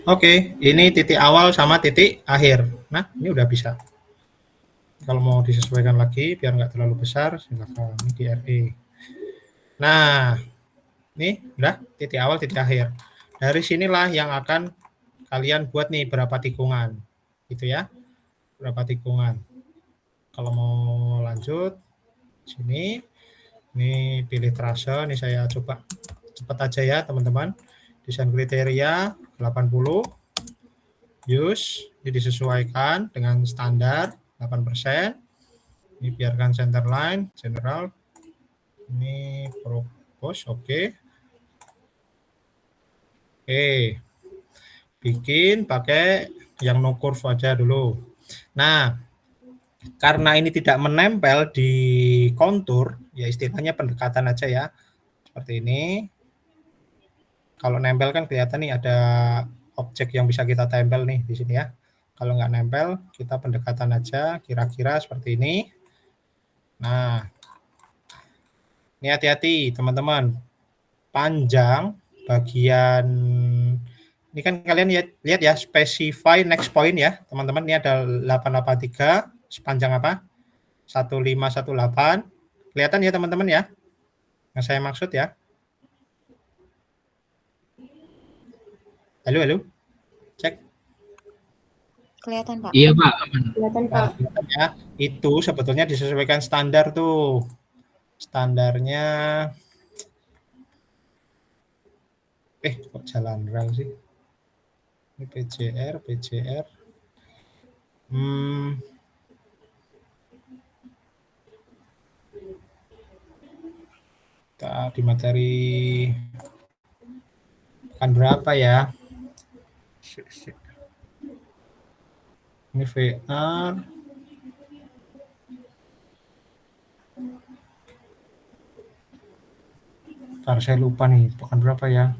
Oke, ini titik awal sama titik akhir. Nah, ini udah bisa. Kalau mau disesuaikan lagi biar nggak terlalu besar, silakan. Ini di RE. Nah, ini udah titik awal, titik akhir. Dari sinilah yang akan kalian buat nih berapa tikungan, gitu ya. Berapa tikungan. Kalau mau lanjut, sini, ini pilih trase. Ini saya coba cepat aja ya, teman-teman. Desain kriteria 80, use, ini disesuaikan dengan standar 8%. Ini biarkan center line, general. Ini propose, oke. Oke. Bikin pakai yang no curve aja dulu. Nah, karena ini tidak menempel di kontur, ya istilahnya pendekatan aja ya. Seperti ini. Kalau nempel kan kelihatan nih ada objek yang bisa kita tempel nih di sini ya. Kalau nggak nempel, kita pendekatan aja, kira-kira seperti ini. Nah, ini hati-hati teman-teman. Panjang bagian, ini kan kalian lihat ya, specify next point ya, teman-teman. Ini ada 883, sepanjang apa? 1518. Kelihatan ya teman-teman ya, yang saya maksud ya. Halo, cek. Kelihatan, Pak. Iya, Pak. Kelihatan, Pak. Ya, itu sebetulnya disesuaikan standar tuh. Standarnya kok jalan rel sih? Ini PCR. Di materi kan berapa ya? Ini VR. Ntar saya lupa nih, bukan berapa ya.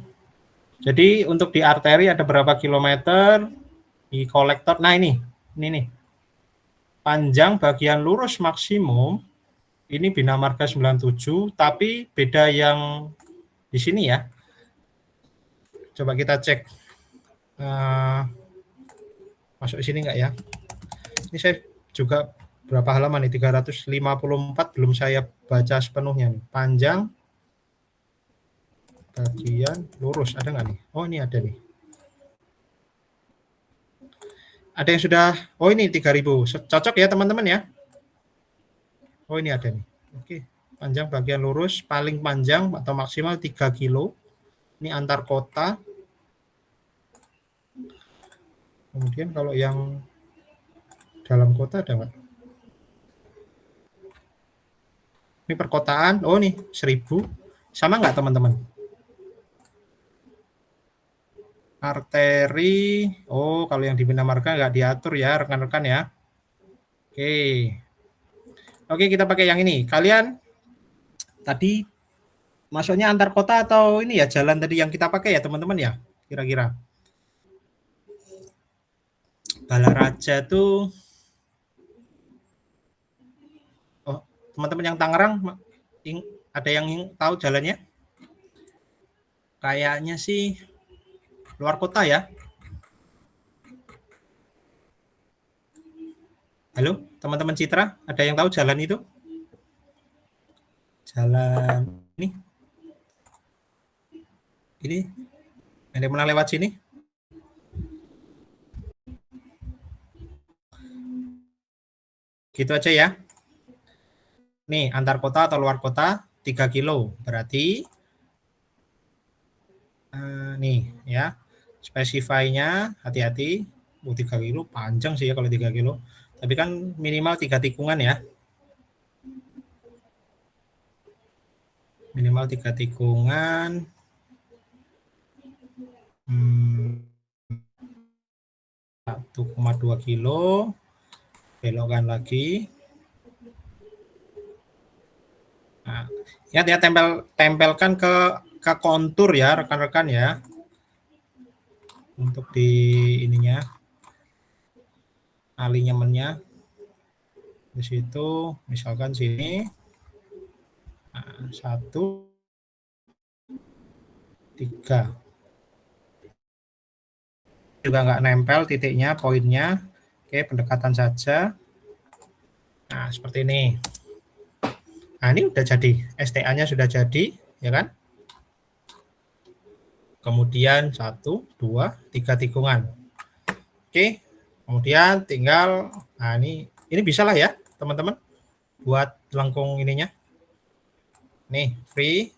Jadi untuk di arteri ada berapa kilometer, di kolektor, nah ini nih. Panjang bagian lurus maksimum, ini Bina Marga 97, tapi beda yang di sini ya. Coba kita cek. Masuk di sini enggak ya? Ini saya juga berapa halaman nih? 354 belum saya baca sepenuhnya nih. Panjang bagian lurus ada nggak nih? Oh, ini ada nih. Ada yang sudah, oh ini 3000. Cocok ya teman-teman ya? Oh, ini ada nih. Oke, panjang bagian lurus paling panjang atau maksimal 3 kilo. Ini antar kota. Kemudian kalau yang dalam kota ada nggak? Ini perkotaan, oh nih 1000. Sama nggak teman-teman? Arteri, oh kalau yang di Bina Marga nggak diatur ya rekan-rekan ya. Oke, kita pakai yang ini. Kalian tadi masuknya antar kota atau ini ya jalan tadi yang kita pakai ya teman-teman ya, kira-kira. Balaraja tuh, oh teman-teman yang Tangerang ada yang tahu jalannya? Kayaknya sih luar kota ya. Halo, teman-teman Citra, ada yang tahu jalan itu? Jalan ini? Ini? Ada yang pernah lewat sini? Gitu aja ya. Nih, antar kota atau luar kota 3 kilo. Berarti Nih ya, specify-nya hati-hati. 3 kilo panjang sih ya kalau 3 kilo. Tapi kan minimal 3 tikungan ya. Minimal 3 tikungan. 1,2 kilo. Belokkan lagi. Nah, ingat ya, tempelkan ke kontur ya rekan-rekan ya. Untuk di ininya, alignment-nya di situ, misalkan sini. Nah, 1, 3. Juga nggak nempel titiknya, poinnya. Oke, pendekatan saja. Nah, seperti ini. Nah, ini udah jadi. STA-nya sudah jadi, ya kan? Kemudian 1, 2, 3 tikungan. Oke, kemudian tinggal, nah ini bisa lah ya, teman-teman. Buat lengkung ininya. Nih, free.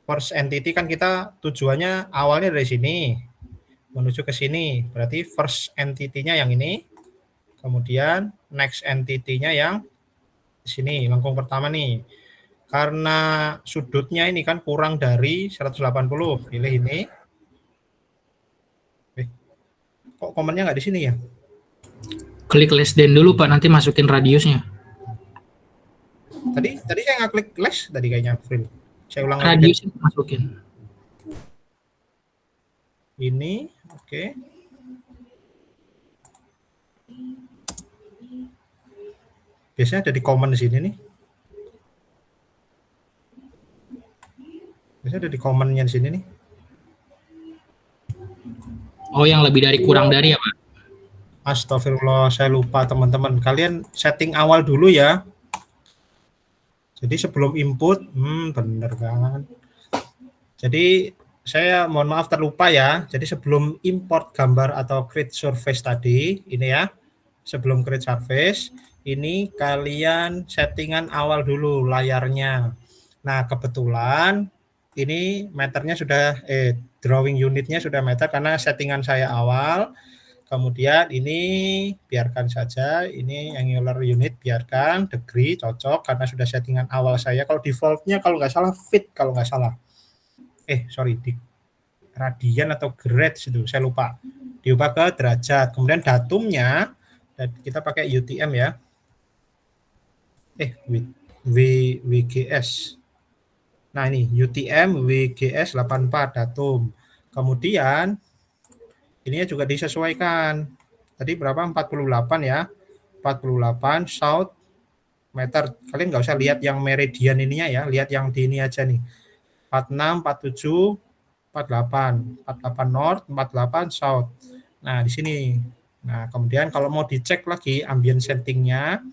First entity kan kita tujuannya awalnya dari sini. Menuju ke sini. Berarti first entity-nya yang ini. Kemudian next entity-nya yang di sini, lengkung pertama nih. Karena sudutnya ini kan kurang dari 180, pilih ini. Kok komennya nggak di sini ya? Klik less than dulu Pak, nanti masukin radiusnya. Tadi saya nggak klik less tadi kayaknya, Fril. Saya ulang lagi. Radiusnya masukin. Ini, oke. Biasanya ada di komen di sini nih. Biasanya ada di komennya di sini nih. Oh, yang lebih dari kurang dari ya Pak? Astagfirullah, saya lupa teman-teman. Kalian setting awal dulu ya. Jadi sebelum input, bener kan. Jadi saya mohon maaf terlupa ya. Jadi sebelum import gambar atau create surface tadi, ini ya. Sebelum create surface, ini kalian settingan awal dulu layarnya. Nah, kebetulan ini meternya sudah, drawing unitnya sudah meter karena settingan saya awal. Kemudian ini biarkan saja, ini angular unit biarkan, degree cocok karena sudah settingan awal saya. Kalau defaultnya kalau nggak salah feet kalau nggak salah. Sorry, di radian atau grade itu saya lupa. Diubah ke derajat. Kemudian datumnya kita pakai UTM ya. WGS. Nah ini UTM WGS 84 datum. Kemudian ininya juga disesuaikan. Tadi berapa? 48 ya. 48 south meter. Kalian nggak usah lihat yang meridian ininya ya. Lihat yang di ini aja nih. 46, 47, 48. 48 north, 48 south. Nah, di sini. Nah, kemudian kalau mau dicek lagi ambient settingnya,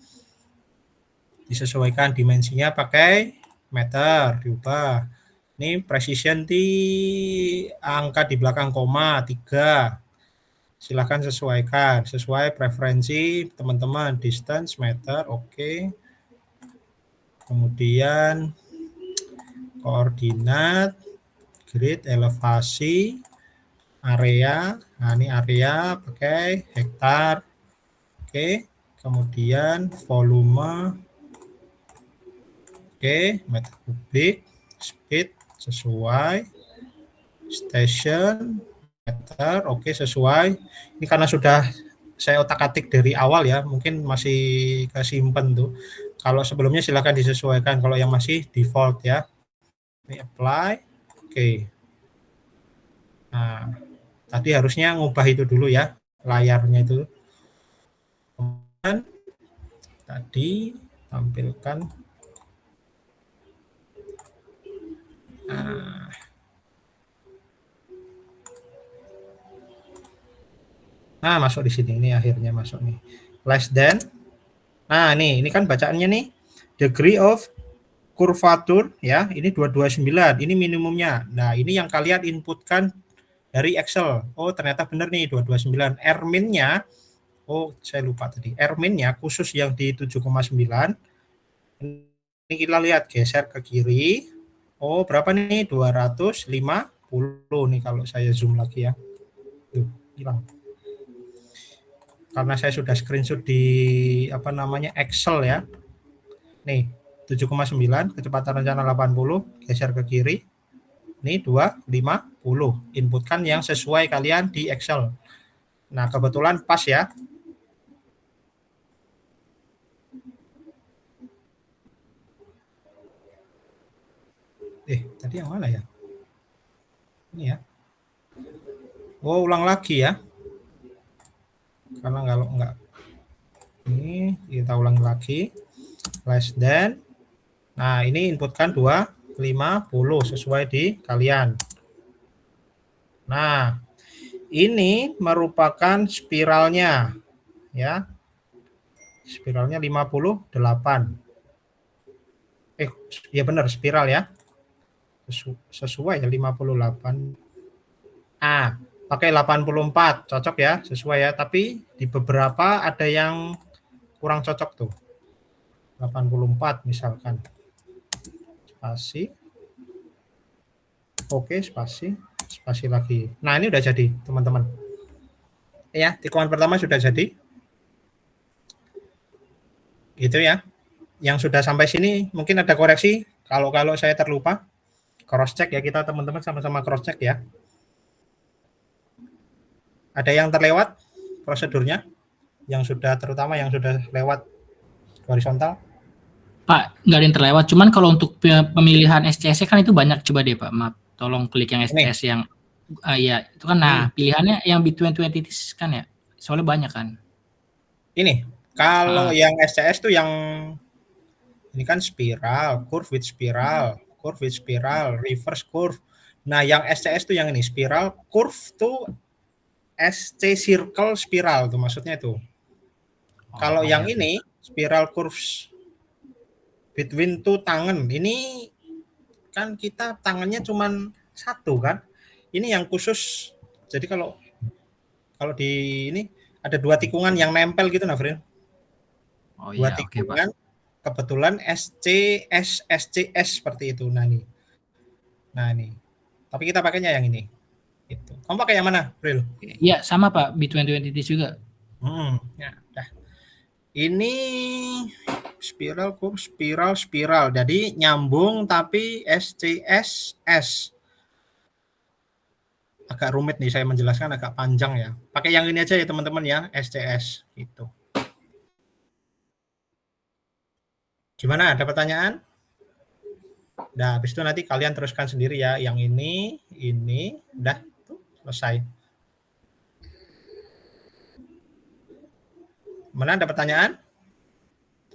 disesuaikan dimensinya pakai meter, diubah. Ini precision di angka di belakang koma 3. Silakan sesuaikan sesuai preferensi teman-teman, distance meter, oke. Kemudian koordinat, grid, elevasi, area. Nah, ini area pakai hektar. Oke. Kemudian volume. Oke, meter kubik, speed sesuai. Station meter, oke sesuai. Ini karena sudah saya otak-atik dari awal ya, mungkin masih kesimpan tuh. Kalau sebelumnya silakan disesuaikan, kalau yang masih default ya. Ini apply, oke. Nah, tadi harusnya ngubah itu dulu ya, layarnya itu. Kemudian tadi tampilkan. Nah, masuk di sini, ini akhirnya masuk nih. Less than. Nah, ini kan bacaannya nih. Degree of curvature ya, ini 229, ini minimumnya. Nah, ini yang kalian inputkan dari Excel. Oh, ternyata benar nih 229. Ermin-nya, oh saya lupa tadi. Ermin-nya khusus yang di 7,9. Ini kita lihat geser ke kiri. Oh, berapa nih? 250 nih kalau saya zoom lagi ya. Tuh, hilang. Karena saya sudah screenshot di apa namanya Excel ya. Nih, 7,9, kecepatan rencana 80, geser ke kiri. Ini 250. Inputkan yang sesuai kalian di Excel. Nah, kebetulan pas ya. Tadi yang mana ya? Ini ya. Oh, ulang lagi ya. Karena kalau enggak ini kita ulangi lagi. Less than. Nah, ini inputkan 250 sesuai di kalian. Nah, ini merupakan spiralnya ya. Spiralnya 58. Ya benar spiral ya. Sesuai ya 58. Pakai 84 cocok ya, sesuai ya, tapi di beberapa ada yang kurang cocok tuh. 84 misalkan. Spasi. Oke, spasi lagi. Nah, ini udah jadi, teman-teman. Ya, tikungan pertama sudah jadi. Gitu ya. Yang sudah sampai sini mungkin ada koreksi. Kalau saya terlupa, cross check ya, kita teman-teman sama-sama cross check ya. Ada yang terlewat prosedurnya? Yang sudah, terutama yang sudah lewat horizontal? Pak, nggak ada yang terlewat. Cuman kalau untuk pemilihan SCS kan itu banyak. Coba deh Pak, maaf. Tolong klik yang SCS yang ya itu kan. Nah, pilihannya yang between 20 kan ya. Soalnya banyak kan. Ini kalau yang SCS tuh yang ini kan spiral, curve with spiral, reverse curve. Nah, yang SCS tuh yang ini spiral, curve tuh SC circle spiral tuh maksudnya itu. Kalau yang ini spiral curves between two tangan, ini kan kita tangannya cuman satu kan. Ini yang khusus. Jadi kalau di ini ada 2 tikungan yang nempel gitu nah, Frin. 2 tikungan, kebetulan SCS seperti itu. Nah, ini. Tapi kita pakainya yang ini. Itu. Kamu pakai yang mana, Fril? Iya, sama Pak, between 20 juga. Ya, udah. Ini spiral curve, spiral. Jadi nyambung tapi SCS. Agak rumit nih saya menjelaskan, agak panjang ya. Pakai yang ini aja ya teman-teman ya, SCS gitu. Gimana? Ada pertanyaan? Nah, habis itu nanti kalian teruskan sendiri ya. Yang ini, udah tuh, selesai. Mana ada pertanyaan?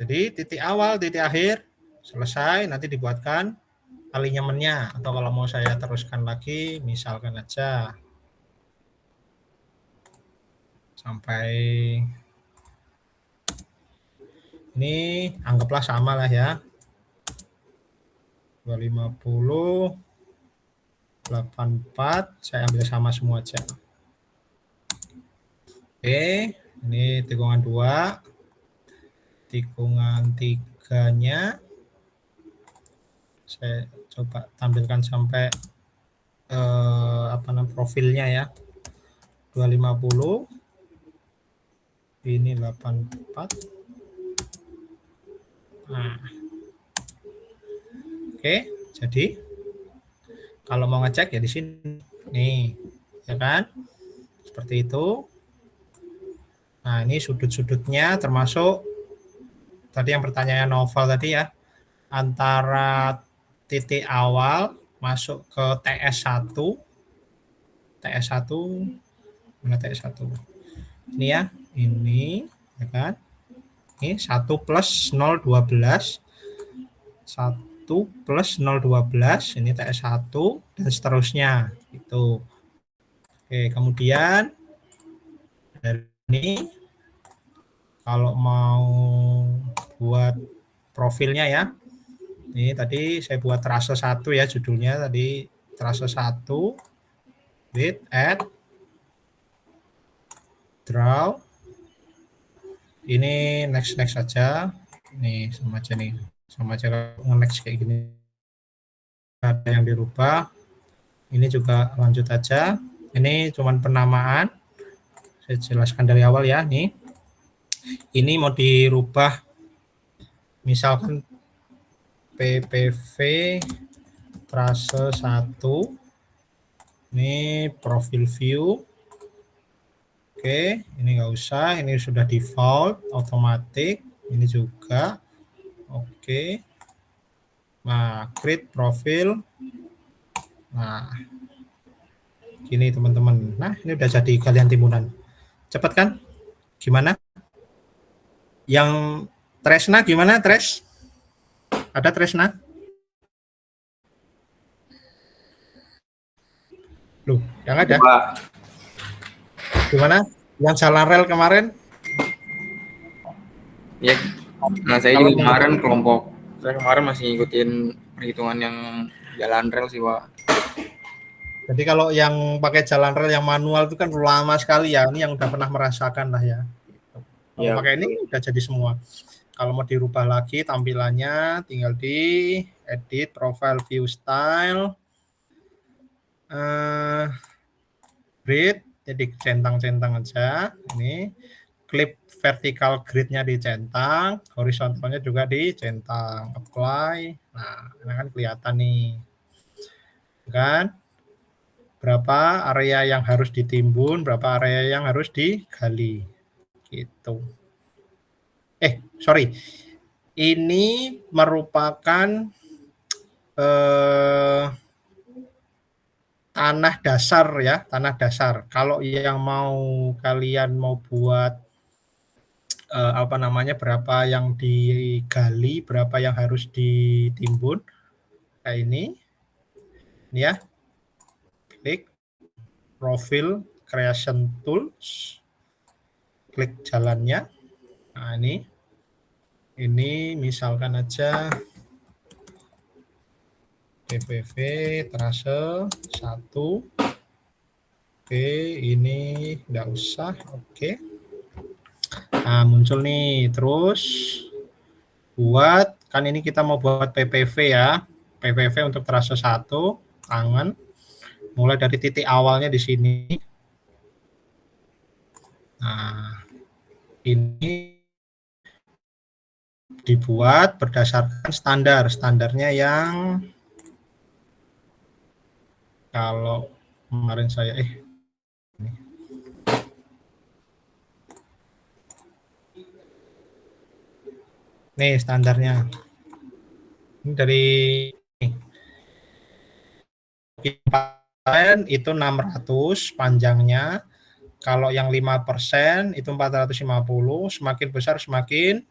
Jadi titik awal, titik akhir, selesai, nanti dibuatkan alignment-nya. Atau kalau mau saya teruskan lagi, misalkan aja sampai ini, anggaplah sama lah ya. 250, 84, saya ambil sama semua aja. Oke, ini tikungan 2. Tikungan 3-nya saya coba tampilkan sampai profilnya ya. 250. Ini 84. Nah. Oke, jadi kalau mau ngecek ya di sini. Nih, ya kan? Seperti itu. Nah, ini sudut-sudutnya termasuk tadi yang pertanyaan Novel tadi ya, antara titik awal masuk ke TS1, mana TS1? Ini ya, ini ya kan? Ini 1 plus 012, 1 plus 012, ini TS1 dan seterusnya itu. Oke, kemudian dari ini kalau mau buat profilnya ya, ini tadi saya buat trase 1 ya, judulnya tadi trase 1 with add draw. Ini next saja. Nih sama aja nih, sama aja nge-next kayak gini. ada yang dirubah. Ini juga lanjut aja. Ini cuman penamaan. Saya jelaskan dari awal ya. Nih, ini mau dirubah, misalkan PPV trase 1. Ini profil view. Oke, ini nggak usah. Ini sudah default, otomatis. Ini juga. Oke. Nah, create profil. Nah, gini teman-teman. Nah, ini udah jadi galian timbunan. Cepat kan? Gimana? Yang Tresna gimana, Tres? Ada Tresna? Loh, yang ada? Pak. Gimana? Yang jalan rel kemarin? Ya, nah saya juga kemarin saya kemarin masih ngikutin perhitungan yang jalan rel sih, Pak. Jadi kalau yang pakai jalan rel yang manual itu kan lama sekali ya. Ini yang udah pernah merasakan lah ya. Kalau Ya, pakai ini udah jadi semua. Kalau mau dirubah lagi tampilannya, tinggal di edit profile view style, grid, jadi centang-centang aja. Ini clip vertical gridnya dicentang, horizontalnya juga dicentang. Apply. Nah, ini kan kelihatan nih, kan? Berapa area yang harus ditimbun, berapa area yang harus digali, gitu. Sorry, ini merupakan tanah dasar ya, tanah dasar. Kalau yang kalian mau buat berapa yang digali, berapa yang harus ditimbun, kayak ini ya. Klik profil creation tools, klik jalannya. Nah, ini misalkan aja PPV trase 1. Oke, ini enggak usah. Oke. Nah, muncul nih. Terus buat, kan ini kita mau buat PPV ya. PPV untuk trase 1, tangan. Mulai dari titik awalnya di sini. Nah, ini dibuat berdasarkan standarnya yang kalau kemarin saya nih standarnya ini dari itu 600 panjangnya. Kalau yang 5% itu 450, semakin besar semakin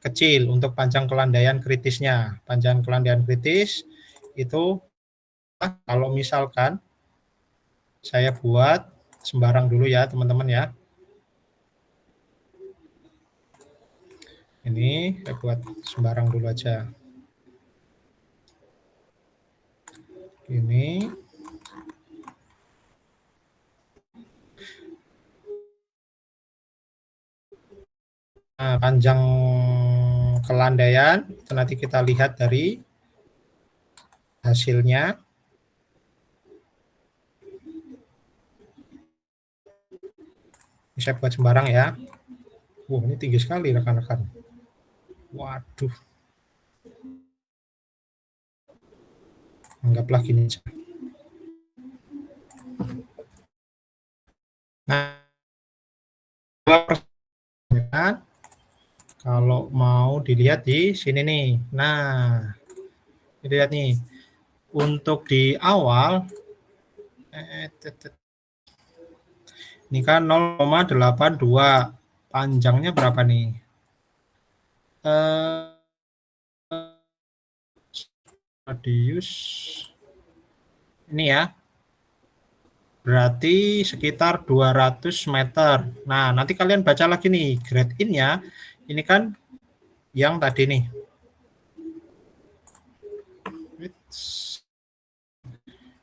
kecil untuk panjang kelandaian kritisnya. Panjang kelandaian kritis itu kalau misalkan saya buat sembarang dulu ya teman-teman ya. Ini saya buat sembarang dulu aja. Ini panjang kelandaian itu nanti kita lihat dari hasilnya. Ini saya buat sembarang ya. Wah, ini tinggi sekali rekan-rekan. Waduh. Anggaplah gini aja. Nah, kalau mau dilihat di sini nih. Nah, dilihat nih. Untuk di awal ini kan 0,82. Panjangnya berapa nih? Radius ini ya. Berarti sekitar 200 meter. Nah, nanti kalian baca lagi nih, grade in-nya. Ini kan yang tadi nih.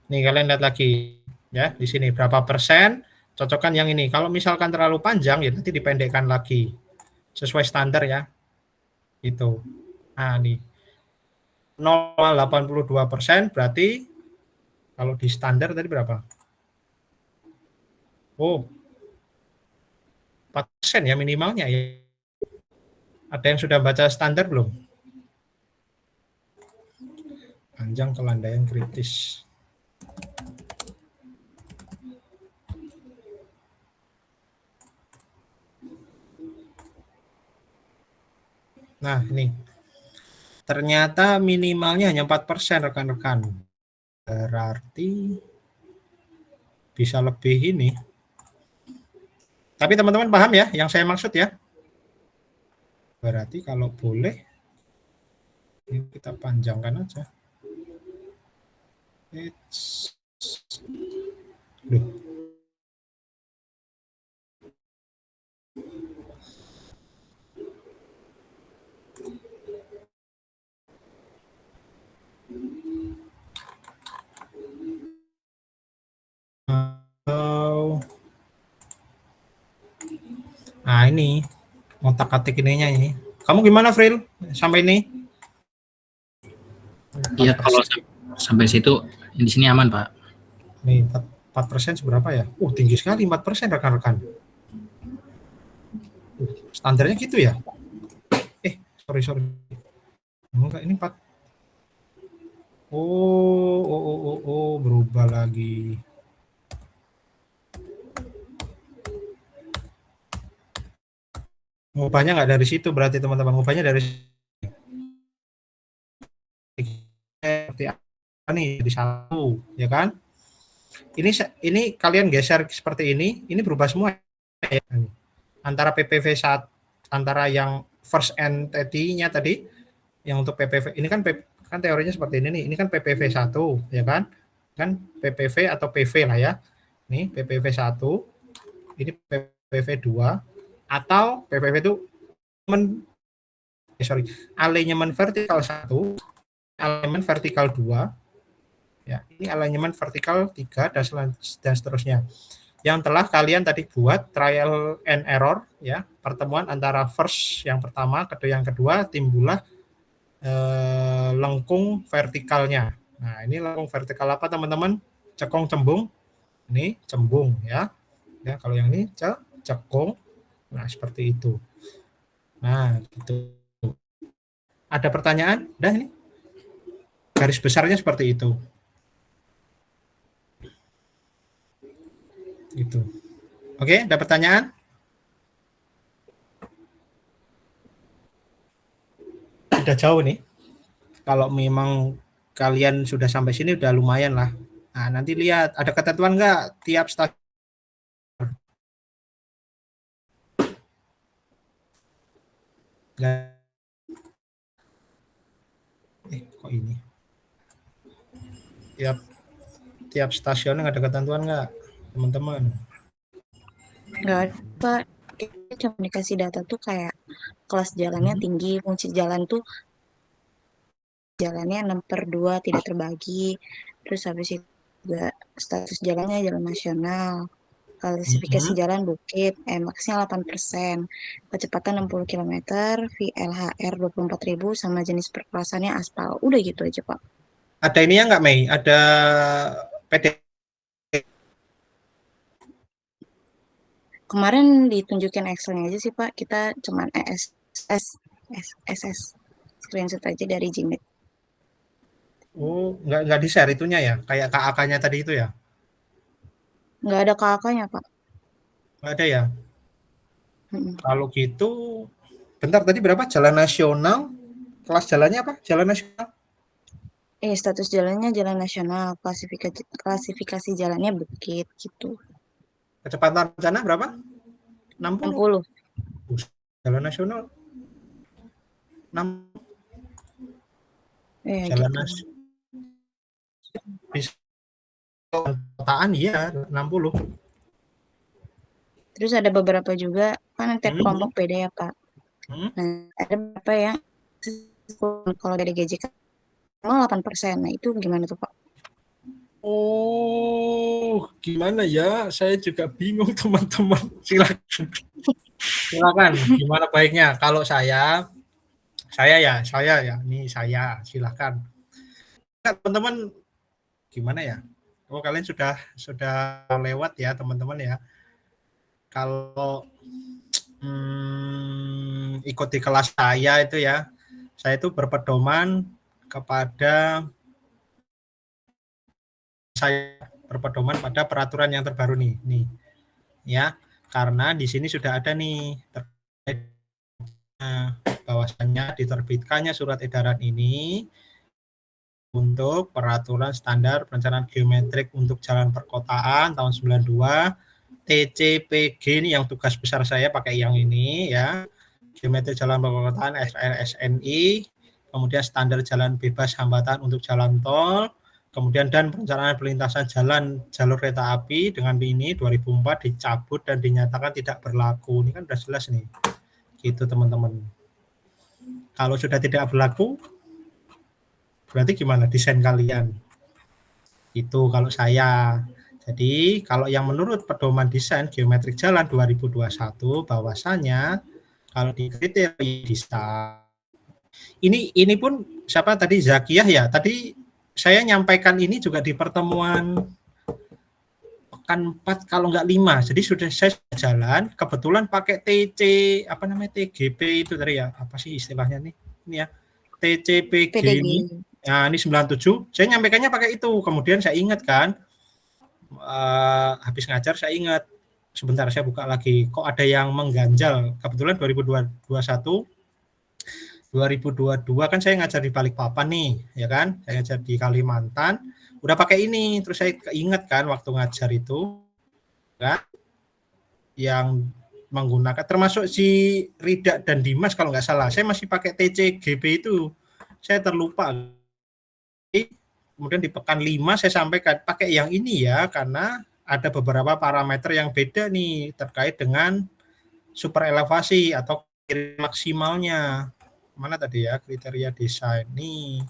Nih, kalian lihat lagi. Ya, di sini berapa persen. Cocokkan yang ini. Kalau misalkan terlalu panjang, ya nanti dipendekkan lagi. Sesuai standar ya. Itu. Nah, nih. 0,82%, berarti kalau di standar tadi berapa? Oh, 4% ya minimalnya ya. Ada yang sudah baca standar belum? Panjang kelandaian kritis. Nah, ini. Ternyata minimalnya hanya 4% rekan-rekan. Berarti bisa lebih ini. Tapi teman-teman paham ya yang saya maksud ya? Berarti kalau boleh, ini kita panjangkan aja. Loh. Nah ini otak-atik ininya ini. Kamu gimana, Fril? Sampai ini? Iya, kalau sampai situ di sini aman, Pak. Nih 4% seberapa ya? Tinggi sekali 4% rekan-rekan. Standarnya gitu ya? Sorry. Enggak, ini 4. Oh, berubah lagi. Ngubahnya nggak dari situ berarti teman-teman, ngubahnya dari seperti apa nih, jadi 1 ya kan? Ini kalian geser seperti ini berubah semua ya. Antara PPV antara yang first entity-nya tadi yang untuk PPV ini kan teorinya seperti ini kan PPV 1 ya kan? Kan PPV atau PV lah ya. Nih PPV 1, ini PPV 2 atau PPV itu alignment vertikal 1, alignment vertikal 2, ya, ini alignment vertikal 3 dan seterusnya. Yang telah kalian tadi buat trial and error ya, pertemuan antara first yang pertama, yang kedua, timbullah lengkung vertikalnya. Nah, ini lengkung vertikal apa teman-teman? Cekung cembung. Ini cembung ya. Ya, kalau yang ini cekung. Nah, seperti itu. Nah, gitu. Ada pertanyaan? Udah ini. Garis besarnya seperti itu. Gitu. Oke, ada pertanyaan? Udah jauh nih. Kalau memang kalian sudah sampai sini udah lumayan lah. Nah, nanti lihat ada ketentuan nggak tiap stasiun. Kok ini? Tiap stasiun ada ketentuan nggak, teman-teman? Nggak ada, Pak. Kita cuma dikasih data tuh kayak kelas jalannya tinggi, fungsi jalan tuh jalannya 6/2 tidak terbagi. Terus habis itu juga status jalannya jalan nasional. Klasifikasi jalan bukit, max-nya 8%, kecepatan 60 km, VLHR 24.000, sama jenis perkelasannya aspal. Udah gitu aja, Pak. Ada ini ya nggak, Mei? Ada PD? Kemarin ditunjukin Excel-nya aja sih, Pak. Kita cuman SS screenshot aja dari Gmail. Oh, nggak di-share itunya ya? Kayak KAK-nya tadi itu ya? Nggak ada KAK-nya, Pak. Nggak ada ya? Kalau gitu, bentar tadi berapa? Jalan nasional, kelas jalannya apa? Jalan nasional? Status jalannya jalan nasional, klasifikasi jalannya bukit gitu. Kecepatan rencana berapa? 60. Jalan nasional 6. Jalan Gitu. nasional. Bisa kotaan iya 60. Terus ada beberapa juga kan tiap kelompok beda ya, Pak. Nah, ada beberapa yang kalau dari GJK 8%. Nah, itu gimana tuh, Pak? Oh, gimana ya? Saya juga bingung, teman-teman. Silakan. Gimana baiknya? Kalau saya Saya ya. Ini saya, silakan. Nah, teman-teman, gimana ya? Oh, kalian sudah lewat ya, teman-teman ya. Kalau ikuti kelas saya itu ya, saya itu berpedoman pada peraturan yang terbaru nih ya, karena di sini sudah ada nih bahwasannya diterbitkannya surat edaran ini untuk peraturan standar perencanaan geometrik untuk jalan perkotaan tahun 92, TCPG ini yang tugas besar saya pakai yang ini ya, geometri jalan perkotaan SNI, kemudian standar jalan bebas hambatan untuk jalan tol, kemudian dan perencanaan perlintasan jalan jalur kereta api dengan ini 2004 dicabut dan dinyatakan tidak berlaku. Ini kan udah jelas nih, gitu teman-teman. Kalau sudah tidak berlaku, berarti gimana desain kalian? Itu kalau saya. Jadi kalau yang menurut pedoman desain geometrik jalan 2021 bahwasanya kalau di kriteria desain ini pun siapa tadi Zakiyah ya, tadi saya nyampaikan ini juga di pertemuan pekan 4 kalau nggak 5. Jadi sudah saya jalan, kebetulan pakai TGP itu tadi ya, apa sih istilahnya nih? Ini ya, TCPG ini. Nah, ini 97. Saya nyampaikannya pakai itu. Kemudian saya ingat kan, habis ngajar saya ingat, sebentar saya buka lagi, kok ada yang mengganjal. Kebetulan 2022 kan saya ngajar di Balikpapan nih, ya kan? Saya ngajar di Kalimantan, udah pakai ini, terus saya ingat kan waktu ngajar itu, kan? Yang menggunakan, termasuk si Rida dan Dimas kalau nggak salah, saya masih pakai TCGB itu, saya terlupa. Kemudian di pekan 5 saya sampaikan pakai yang ini ya, karena ada beberapa parameter yang beda nih terkait dengan super elevasi atau maksimalnya. Mana tadi ya kriteria desain nih,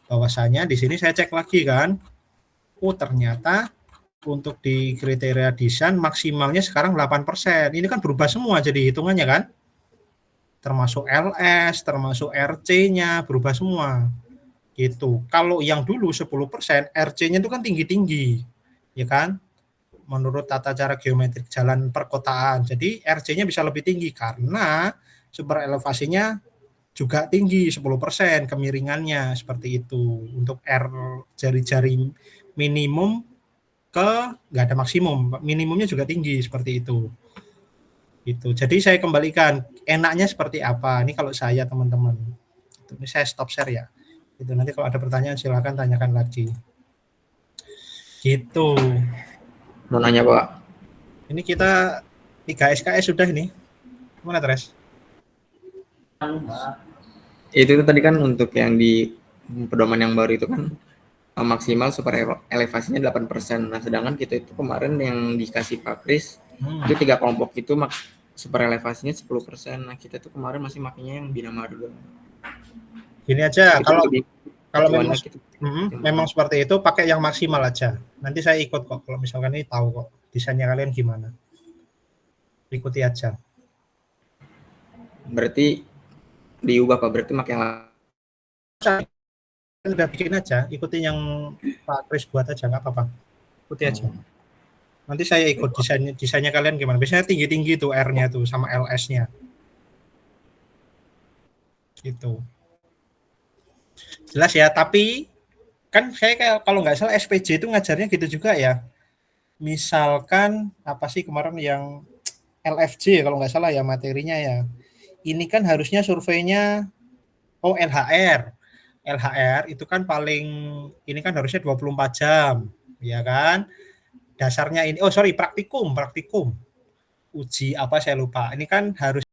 bahwasanya di sini saya cek lagi kan, oh ternyata untuk di kriteria desain maksimalnya sekarang 8%. Ini kan berubah semua jadi hitungannya kan, termasuk LS, termasuk RC-nya berubah semua gitu. Kalau yang dulu 10%, RC-nya itu kan tinggi-tinggi ya kan, menurut tata cara geometrik jalan perkotaan. Jadi RC-nya bisa lebih tinggi karena super elevasinya juga tinggi 10% kemiringannya seperti itu. Untuk R jari-jari minimum ke nggak ada maksimum, minimumnya juga tinggi seperti itu. Itu. Jadi saya kembalikan enaknya seperti apa. Ini kalau saya teman-teman. Ini saya stop share ya. Itu nanti kalau ada pertanyaan silakan tanyakan lagi. Gitu. Mau nanya Pak. Ini kita 3 SKS sudah ini. Gimana Tres? Itu tadi kan untuk yang di pedoman yang baru itu kan maksimal super elevasinya 8%. Nah, sedangkan kita itu kemarin yang dikasih Pak Kris itu 3 kelompok itu super elevasinya 10%. Nah, kita tuh kemarin masih makanya yang bina marga. Gini aja, Itu kalau memang seperti itu pakai yang maksimal aja. Nanti saya ikut kok kalau misalkan ini tahu kok desainnya kalian gimana. Ikuti aja. Berarti diubah Pak, berarti pakai yang udah bikin aja, ikuti yang Pak Kris buat aja, nggak apa-apa, ikuti aja. Nanti saya ikut desainnya kalian gimana. Biasanya tinggi-tinggi tuh R-nya tuh sama LS-nya. Gitu. Jelas ya, tapi kan saya kalau nggak salah SPJ itu ngajarnya gitu juga ya. Misalkan apa sih kemarin yang LFJ kalau nggak salah ya materinya ya. Ini kan harusnya surveinya LHR. LHR itu kan paling ini kan harusnya 24 jam, ya kan? Dasarnya ini praktikum. Uji apa saya lupa. Ini kan harus